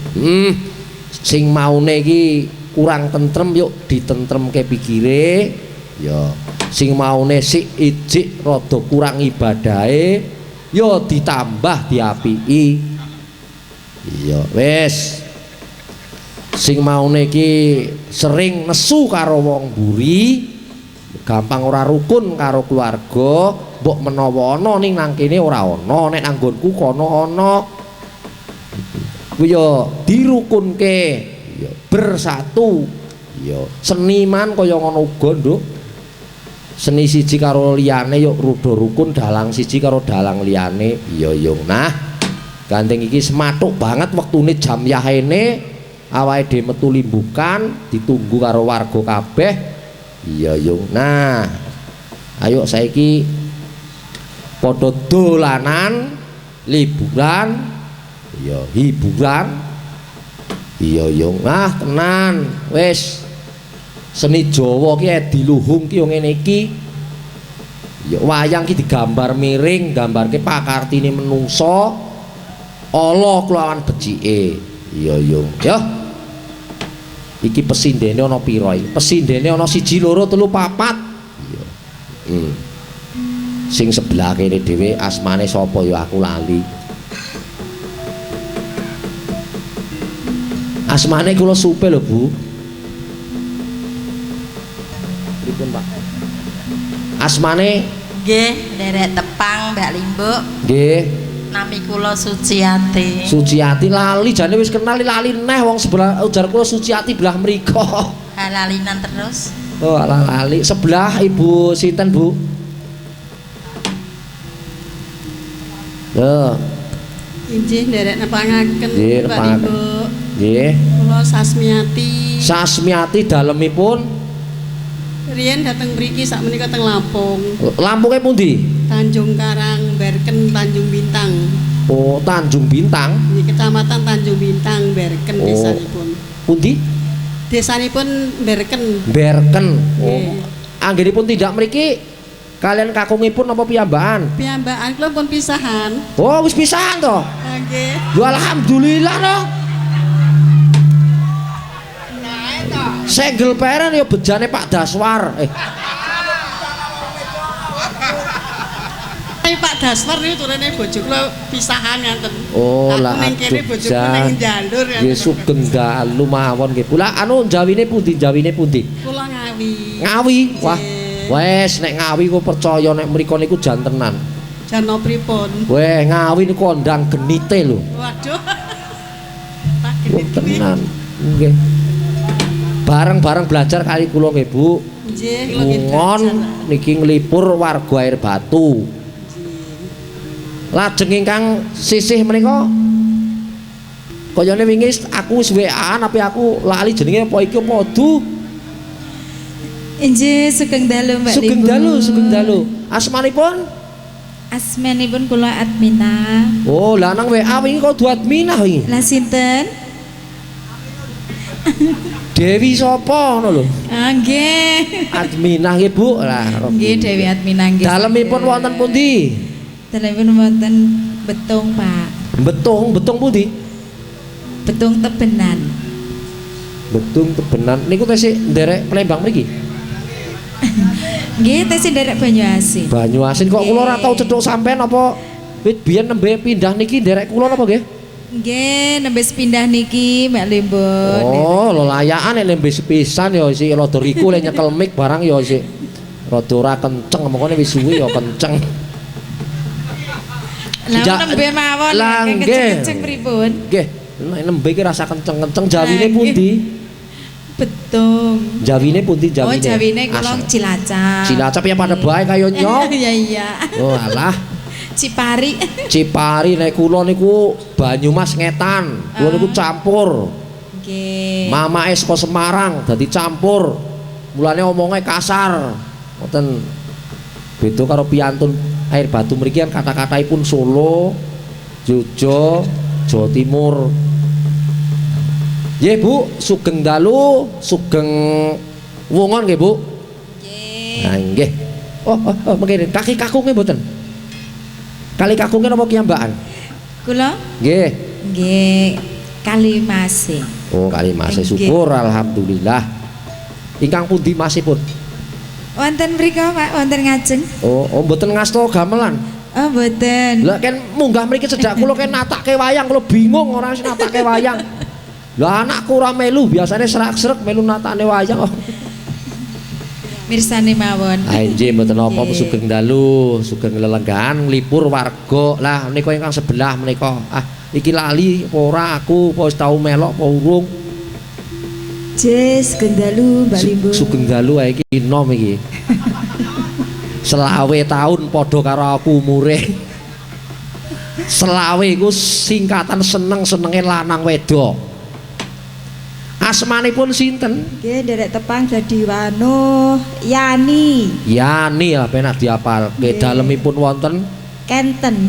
Sing maune iki kurang tentrem yuk ditentremke pikire. Ya, sing maune sik ijik rada kurang ibadahe ya ditambah diapiki. Iya, wis. Sing maune iki sering nesu karo wong mburi, gampang ora rukun karo keluarga, mbok menawa ana ning nang kene ora ana, nek nang nggonku kono ana. Kuwi ya dirukunke, ya bersatu. Ya, seniman kaya ngono uga, Nduk. Seni siji karo liyane yuk rudo rukun, dalang siji karo dalang liyane. Iya, Yung. Nah, gandeng iki sematuk banget wektune jam yahene, awake dhewe metu limbukan, ditunggu karo warga kabeh. Iya, Yung. Nah, ayo saiki padha dolanan, liburan, iya hiburan. Iya, Yung. Nah, tenan, wis. Seni Jawa ki diluhung ki yo ngene iki. Ya wayang ki digambar miring, gambarke pakartine menungsa ala kelawan becike. Iya, Yung. Ya. Iki pesindene ana pira iki? Pesindene ana 1 2 3 4. Iya. Sing sebelah kene dhewe asmane sapa ya aku lali. Asmane kula supe lho, Bu. Pak. Asmane Nggih, Derek Tepang Mbak Limbuk. Nggih. Nami kula Suciati. Suciati lali jane wis kenal lali neh wong sebelah ujar kula Suciati belah mriko. Halalinan terus. Oh, lali. Sebelah Ibu sinten, Bu? Yo. Injih nderek nepangaken Nggih, Mbak Limbuk. Nggih. Kula Sasmiati. Sasmiati dalemipun Riyen dateng mriki sakmenika teng Lampung. Lampunge pundi? Tanjung Karang, Berken, Tanjung Bintang. Oh, Tanjung Bintang. Di Kecamatan Tanjung Bintang, Berken desanipun. Pundi? Desanipun Berken. Berken. Oh. Nggih. Anggenipun tidak mriki kalian kakungipun apa piyambakan? Piyambakan kula pun pisahan. Oh, wis pisahan to? Nggih. Ya alhamdulillah to. Segel peren ya bejane Pak Daswar. Pak Daswar niku turune bojo kula pisahan ngaten. Oh, lah ning kene bojo kula ning jalur ngaten. Nggih sugeng dalu mawon nggih. Kula anu jawine pundi? Jawine pundi? Kula Ngawi. Ngawi. Wah. Wes nek Ngawi ku percaya nek mriku niku jan tenan. Jan pripun? Weh, Ngawi niku kondang genite lho. Waduh. Tak Wah, genit tenan. Nggih. Bareng-bareng belajar kali kula nggih, Bu. Nggih, kula nggih. Ngon niki nglipur warga Air Batu. Lajeng ingkang sisih menika kayane wingi aku wis WA-an tapi aku lali jenenge apa iki apa du. Injih sugeng dalu Mbak Sugeng Libu. dalu, sugeng dalu. Asmanipun? Asmanipun kula Admina. Oh, lah nang WA wingi kok du Adminah wingi. Lah sinten? Dewi sapa ngono lho? Ah nggih. Adminah nggih, Bu. Lah, Nggih Dewi Admina nggih. dalemipun wonten pundi? Dalemipun wonten Betung, Pak. Betung, betung pundi? Betung Tebenan. Betung tebenan. Niku tesih nderek Palembang mriki. Nggih tesih nderek Banyuasin. Banyuasin kok kula ora tau cethuk sampean apa wit biyen nembe pindah niki nderek kula napa nggih? Nggih nembe pindah niki Mbak Limbun. Oh, lelayakan nek nembe sepisan ya isi rada riku lek nyekel mic barang ya isi rada ora kenceng mengkone wis suwi ya kenceng. Lah nembe mawon kenceng-kenceng pripun? Nggih, nek nembe iki rasa kenceng-kenceng jawine pundi? Betung. Jawine pundi Oh, jawine? Jawine kula Asal. Cilacap. Cilacap ya pada bae kaya nyong. Iya iya. Oh alah. Cipari. Cipari nek kula niku Banyumas ngetan. Kula niku campur. Nggih. Mamake saka Semarang dadi campur. Mulane omongnya kasar. Ngoten beda karo piantun air batu mriki kan kata-kataipun Solo, Jogja, Jawa Timur. Nggih Bu, sugeng dalu, sugeng wungon nggih Bu. Nggih. Nah nggih. Oh, mengkene kaki kakunge mboten. Kali kakunge napa kiyambakan? Kula Nggih. nggih Kalimase. Oh, kali Mas Nggih. syukur alhamdulillah. Ingkang pundi masipun? Wonten mriko Pak, wonten ngajeng. Oh, mboten ngasto gamelan. Oh, mboten. Lah kan munggah mriki cedak kula kan natake wayang, kula bingung ora sing natake wayang. Lah anakku ora melu, biasane serak-serek melu natane wayang. Oh. Mirsani mawon. Ah nggih mboten napa Nggih. sugeng dalu, sugeng lelenggahan nglipur warga. Lah menika ingkang sebelah menika. Ah iki lali apa ora aku apa wis tau melok apa urung? Jes gendalu Mbak Limbo. Sugeng dalu ae iki enom iki. Selawe tahun padha karo aku umure. Selawe iku singkatan seneng-senenge lanang wedok. Asmanipun sinten? Nggih, nderek tepang dadi Wano Yani Yani lah penak diapalke. Nggih. Dalemipun wonten Kenten.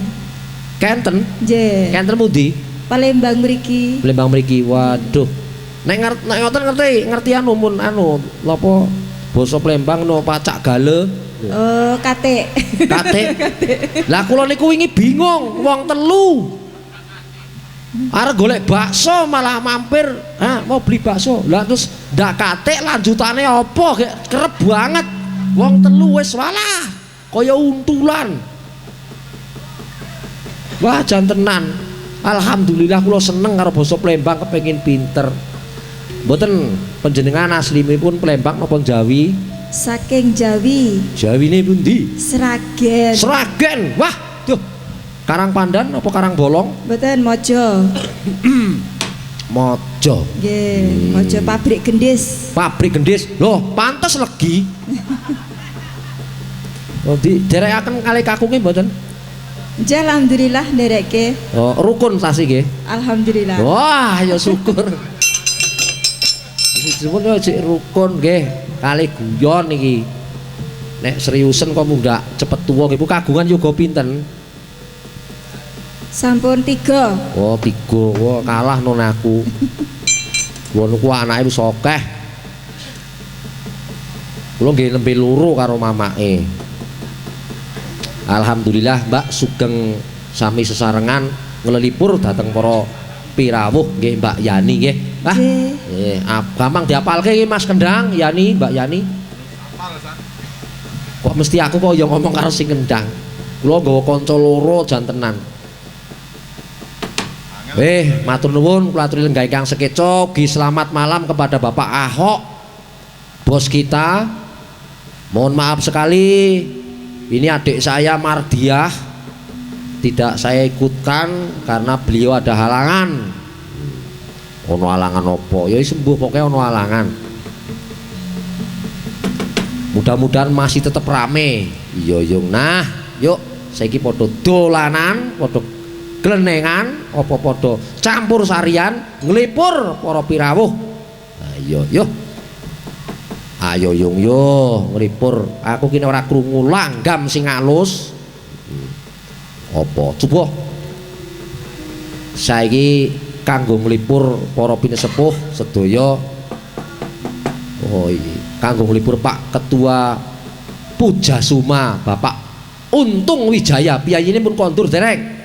kenten. Nggih. Kenten pundi? Palembang mriki. Lembang mriki. Waduh. Nek ngoten ngerti anu mun anu lapa basa Palembang no pacak gale. Oh, kate. Kate. Lah kula niku wingi bingung wong telu. Arep golek bakso malah mampir, mau beli bakso. Lah terus ndak katik lanjutane apa? Kerep banget. Wong telu wis walah kaya untulan. Wah, jan tenan. Alhamdulillah kula seneng karo basa Palembang kepengin pinter. Mboten panjenengan aslimipun Palembang napa Jawi? Saking Jawi. Jawine pundi? Sragen. Sragen. Wah, tuh. Karang Pandan apa Karang Bolong? Mboten Mojo. Mojo. Nggih, Mojo pabrik gendis. Pabrik gendis. Loh, pantes legi. Oh, derekaken kali kakunge mboten? Nggih, alhamdulillah nderekke. Oh, rukun sasi nggih. Alhamdulillah. Wah, ya syukur. Disebut yo cek rukun nggih. Kali guyon iki. Nek seriusen kok mundak cepet tuwa nggih. Kagungan yoga pinten? Sampun 3. Oh, 3. Wah, kalah non aku. Wong niku anake wis akeh. Kula nggih nembe loro karo mamake. Alhamdulillah Mbak sugeng sami sesarengan nglelipur dhateng para pirawuh nggih Mbak Yani nggih. Ah, Nggih. gampang diapalke iki Mas Kendang, Yani, Mbak Yani. Kok mesti aku kok ya ngomong karo sing Kendang. Kula nggawa kanca loro jan tenan. Matur nuwun kula aturi lenggah ingkang sekeca, ugi selamat malam kepada Bapak Ahok, bos kita. Mohon maaf sekali, ini adik saya Mardiah tidak saya ikutkan karena beliau ada halangan. Ono halangan opo? Ya sembuh pokoknya ono halangan. Mudah-mudahan masih tetap rame. Iya yung. Nah, yuk saiki padha dolanan, padha glenengan, apa padha campur sarian nglipur para pirawuh. Nah, iya yo. Ayo yung yo nglipur. Aku kene ora krungu langgam sing alus. Apa? Coba. Saiki kanggo nglipur para pinesepuh sedaya. Oh iki kanggo nglipur Pak Ketua Pujasuma Bapak Untung Wijaya. Piyayine pun kondur dereng.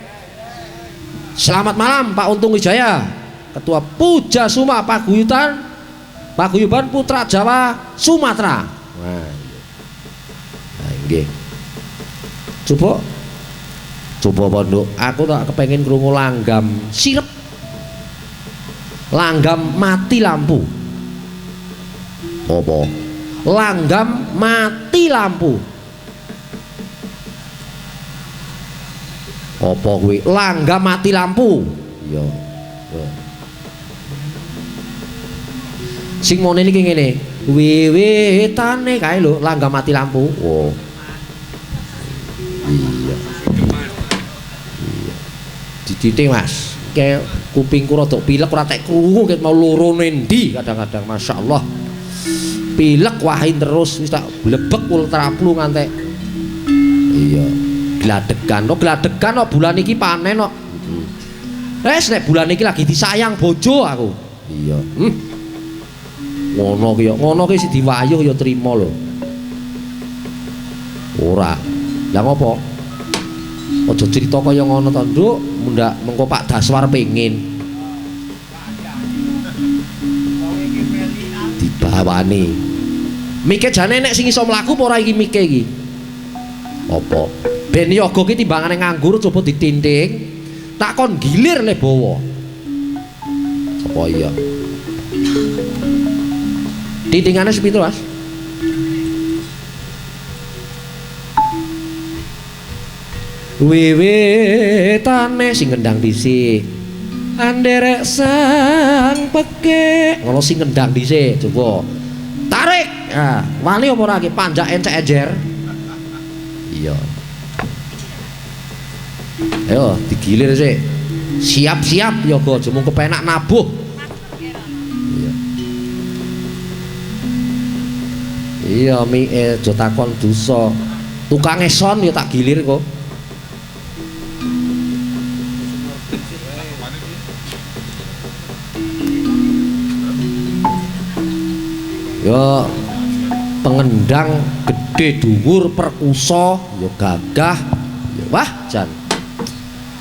Selamat malam Pak Untung Wijaya, Ketua Pujasuma Paguyuban Putra Jawa Sumatera. Nah, nggih. Coba pondok, aku tak kepengin krungu langgam sirep. Langgam mati lampu. Apa? Langgam mati lampu. Apa kuwi? Langgam mati lampu. Iya. Sing mone iki ngene. Wiwitane kae lho langgam mati lampu. Oh. Iya. Dititik Mas. Kayak kupingku rada pilek ora tek krungu ket mau lorone ndi kadang-kadang masyaallah. Pilek wahin terus wis tak blebek ultra flu ngantek. Iya. Gladegan kok bulan iki panen kok. Wes nek bulan iki lagi disayang bojo aku. Iya. Ngono ki sing diwayuh ya trima lho. Ora. Lah ngopo? Aja cerita kaya ngono to, Nduk. Mundak mengko Pak Daswar pengin. Dibawani. Mike jane nek sing iso mlaku apa ora iki Mike iki? Apa? Ben yoga ki timbangane nganggur coba ditinting. Tak kon gilir le bawa. Apa iya? Tintingane sepito, Mas? Wiwitane sing ngendang dhisik. Anderek sang pekek. Ngono sing ngendang dhisik, coba. Tarik. Ah, wali apa ora iki panjak encek ejer. Iya. Ayo digilir sik. Siap-siap yoga aja mung kepenak nabuh. Iya. Iya mi aja takon dosa. Tukang eson ya tak gilir kok. Ya pengendang gede dhuwur perkusa ya gagah ya wah jan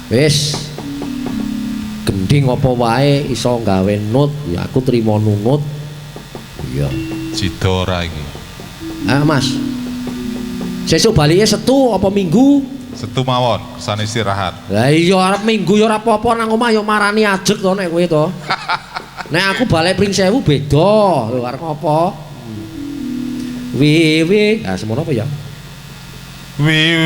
wis gending apa wae iso gawe nut ya aku trimo nunut iya Cida ora iki Mas sesuk balike Setu apa Minggu Setu mawon kesane istirahat lah iya arep Minggu ya ora apa-apa nang omah ya marani ajeg to nek kowe to nek aku balik pring 1000 beda lho arep apa wiwi ah semono apa ya wiwitane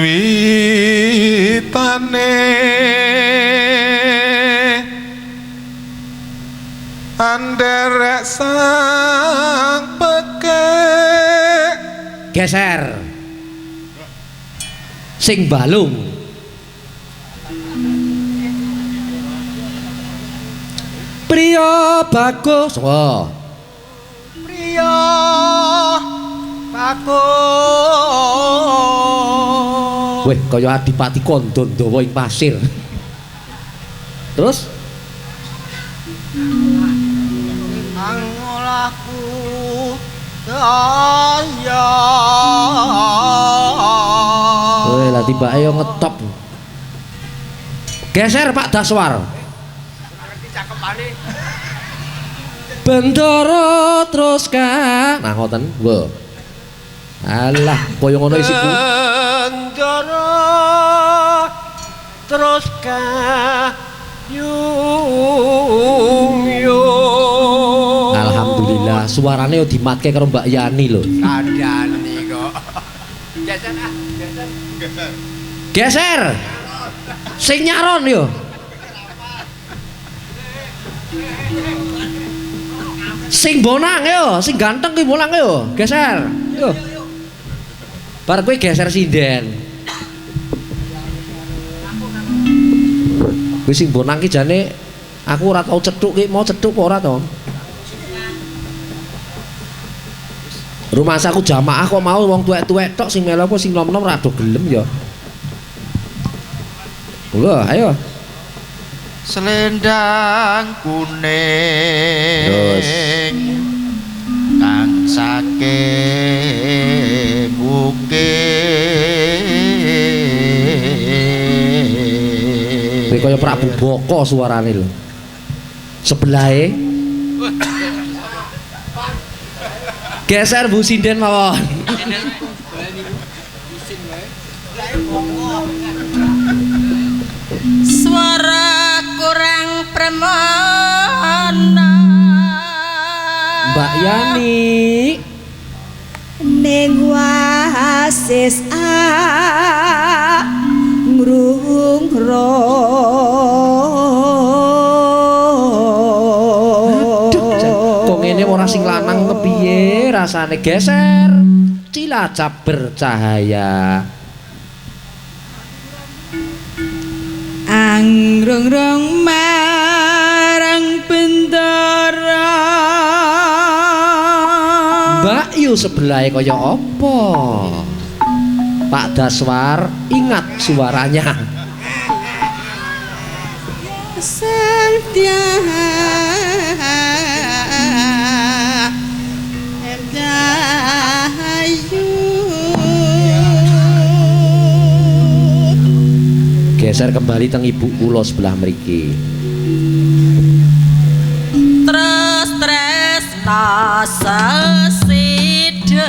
anderek sang pekek geser sing balung priya bagus wah priya bagus weh kaya Adipati Kondon dawa ing pasir terus angolaku saya weh lah tibake yo ngetop geser Pak Daswar Bendoro terus kan nah ngoten lho alah kaya ngono isiku Bendoro terus yung alhamdulillah suarane yo dimatke karo Mbak Yani lho kandhane kok geser geser sing nyaron yo sing bonang yo sing ganteng ki bonang yo geser yo bar kowe geser sinden kowe sing bonang ki jane aku ora tau cethuk ki mau cethuk apa ora to rumah saku jamaah kok mau wong tuwek-tuwek tok sing melu apa sing nom-nom ora do gelem ya lho ayo selendang kuning kang saking bukit kowe kaya Prabu Boko suarane lho sebelahe geser Bu Sinden mawon Suara kurang permana Mbak Yani ning wasis ngrungrung kok ngene ora sing lanang rasane geser Cilacap bercahaya. Anggrong-rong marang bendara. Mbak Yu sebelahnya kaya apa? Pak Daswar ingat suaranya. Geser kembali teng ibu kula sebelah mriki. Terus sesidaman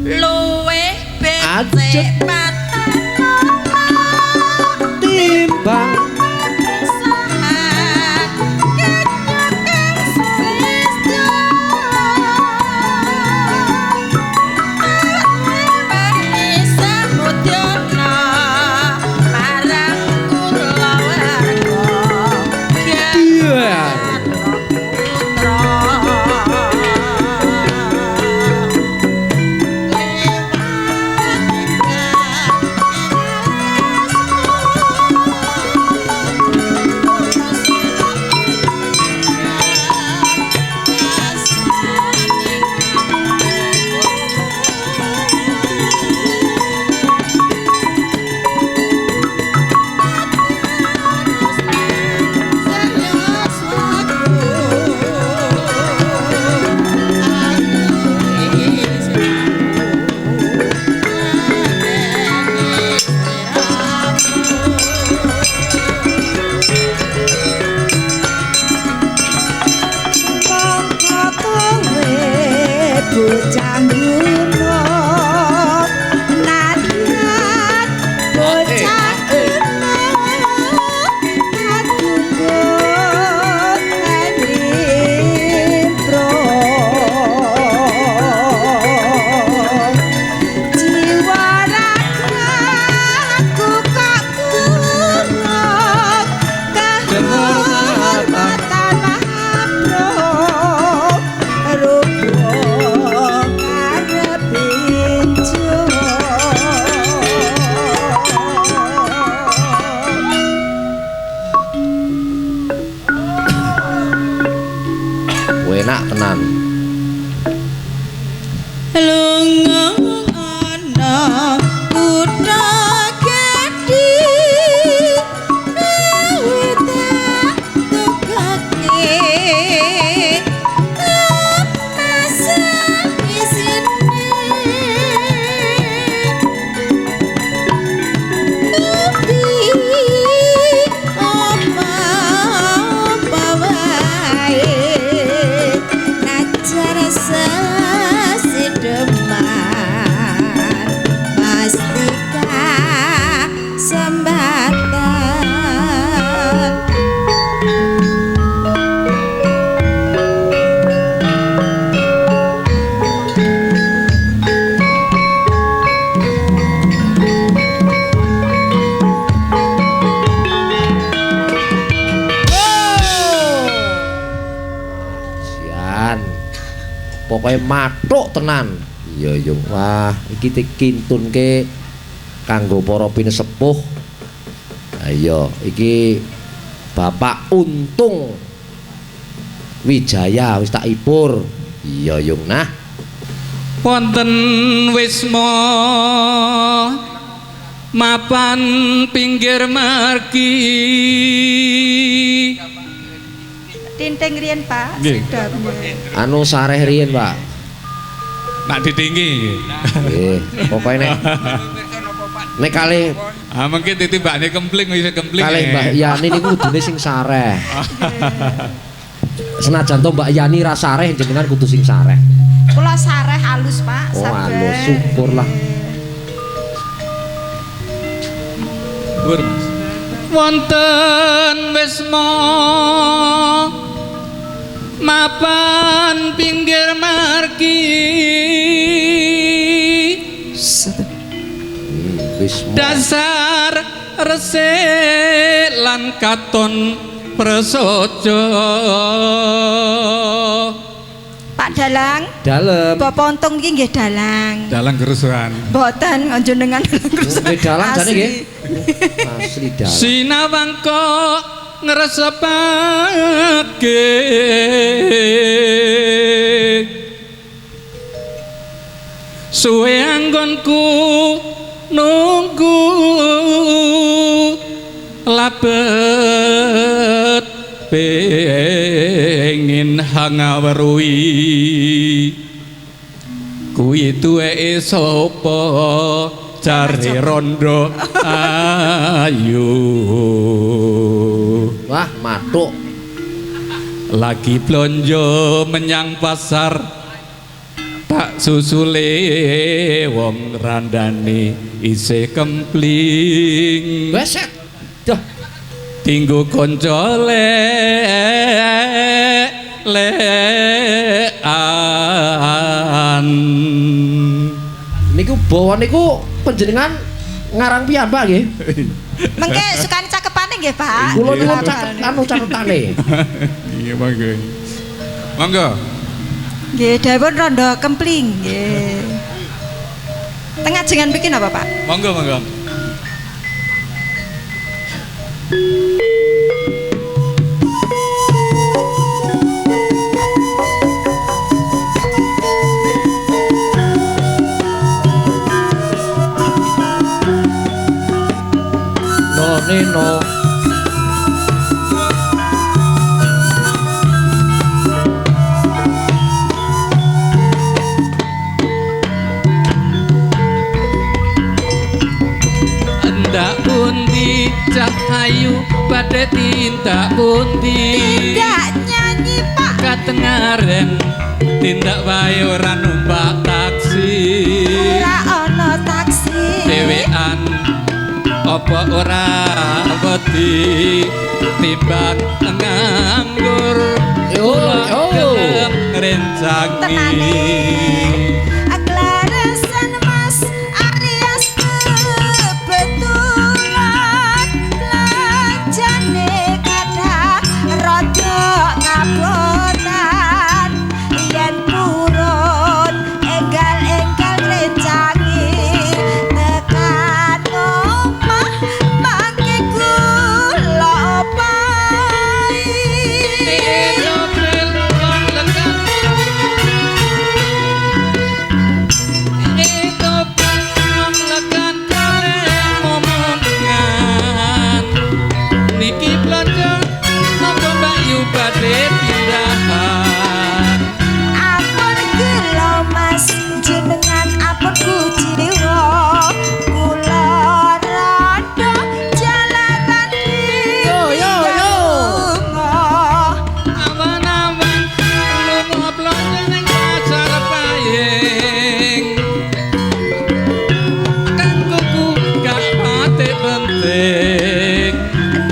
luweh becik Timbang enak tenan. Lunga ana kutha gedhi wita tukake masa isine apa wae najar sesideman pastika sembatan. Sian. Pokoknya mathuk tenan. Iya yo. Wah, iki kintunke kanggo para pinesepuh. Ayo, iki Bapak Untung Wijaya wis tak ipur. Iya yung nah. Wonten wisma mapan pinggir margi. Tinting riyen Pak, Nggih. sedapnya. Anu sareh riyen, Pak. Nak ditinggi. Nggih, pokoke nek kalih Mungkin titibane kempling wis kempling. kalih Mbak Yani niku kudune sing sareh. Senajan to Mbak Yani ra sareh jenengan kudu sing sareh. Kula sareh halus Pak, Oh, sabar. halus, syukur lah. Pur. wonten wisma mapan pinggir margi dasar resik lan katon prasaja. Pak Dalang. Dalem. Bapak Untung iki nggih dalang. Dalang kerusuhan. Mboten njenengan dalang kerusuhan. Nggih dalang jane nggih. Asli dalang. Sinawang kok ngresepake suwe anggonku nunggu labet pengin hangawerui kuwi tuweke sapa cari rondo ayu. Wah, matuk. Lagi blonjo menyang pasar tak susule wong randane isih kempling. Beset. Dah. Tinggu kanca lekan. Niku bawa niku panjenengan ngarang piyambak nggih. Mengke sukane cakepane nggih, Pak. Kula niku catetane. Iya, monggo. Monggo. Nggih, dawuh rondo kempling nggih. Tengah jengan bikin apa, Pak? Monggo, monggo. Nino. Ndak pundi cahayu pada tindak pundi Tidak nyanyi, Pak. katengaren tindak wae ora numpak taksi Ora ana taksi. dhewean apa ora wedi timbang nganggur gelem rencangi Tenane. Aklarasan Mas Arias kebetulan belanjane kadang rada ngabotan yen purun enggal-enggal rencangi tekan omah mangke kula opahi. Niki belanja apa Mbak Yu badhe pindahan Ampun kula Mas jenengan ampun kujiwa kula rada jalanan Yo. awan-awan lunga belanja ning pasar payeng kanggoku gak pate penting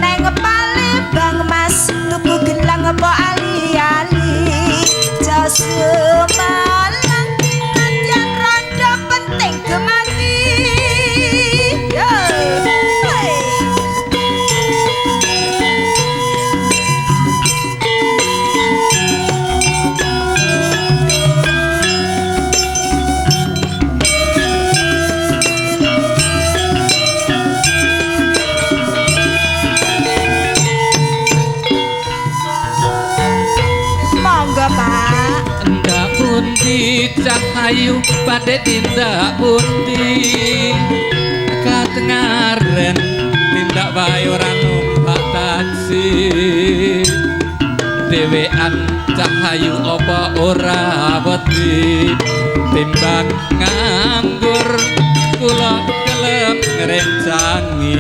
neng Palembang Mas tuku gelang apa ali-ali jas Malang nadyan rada penting gemati yo hey. Monggo Pak. ndak pundi cahayu pada tindak pundi katengaren tindak wae ora numpak taksi dhewean cahayu apa ora wedi timbang nganggur kula gelem ngrencangi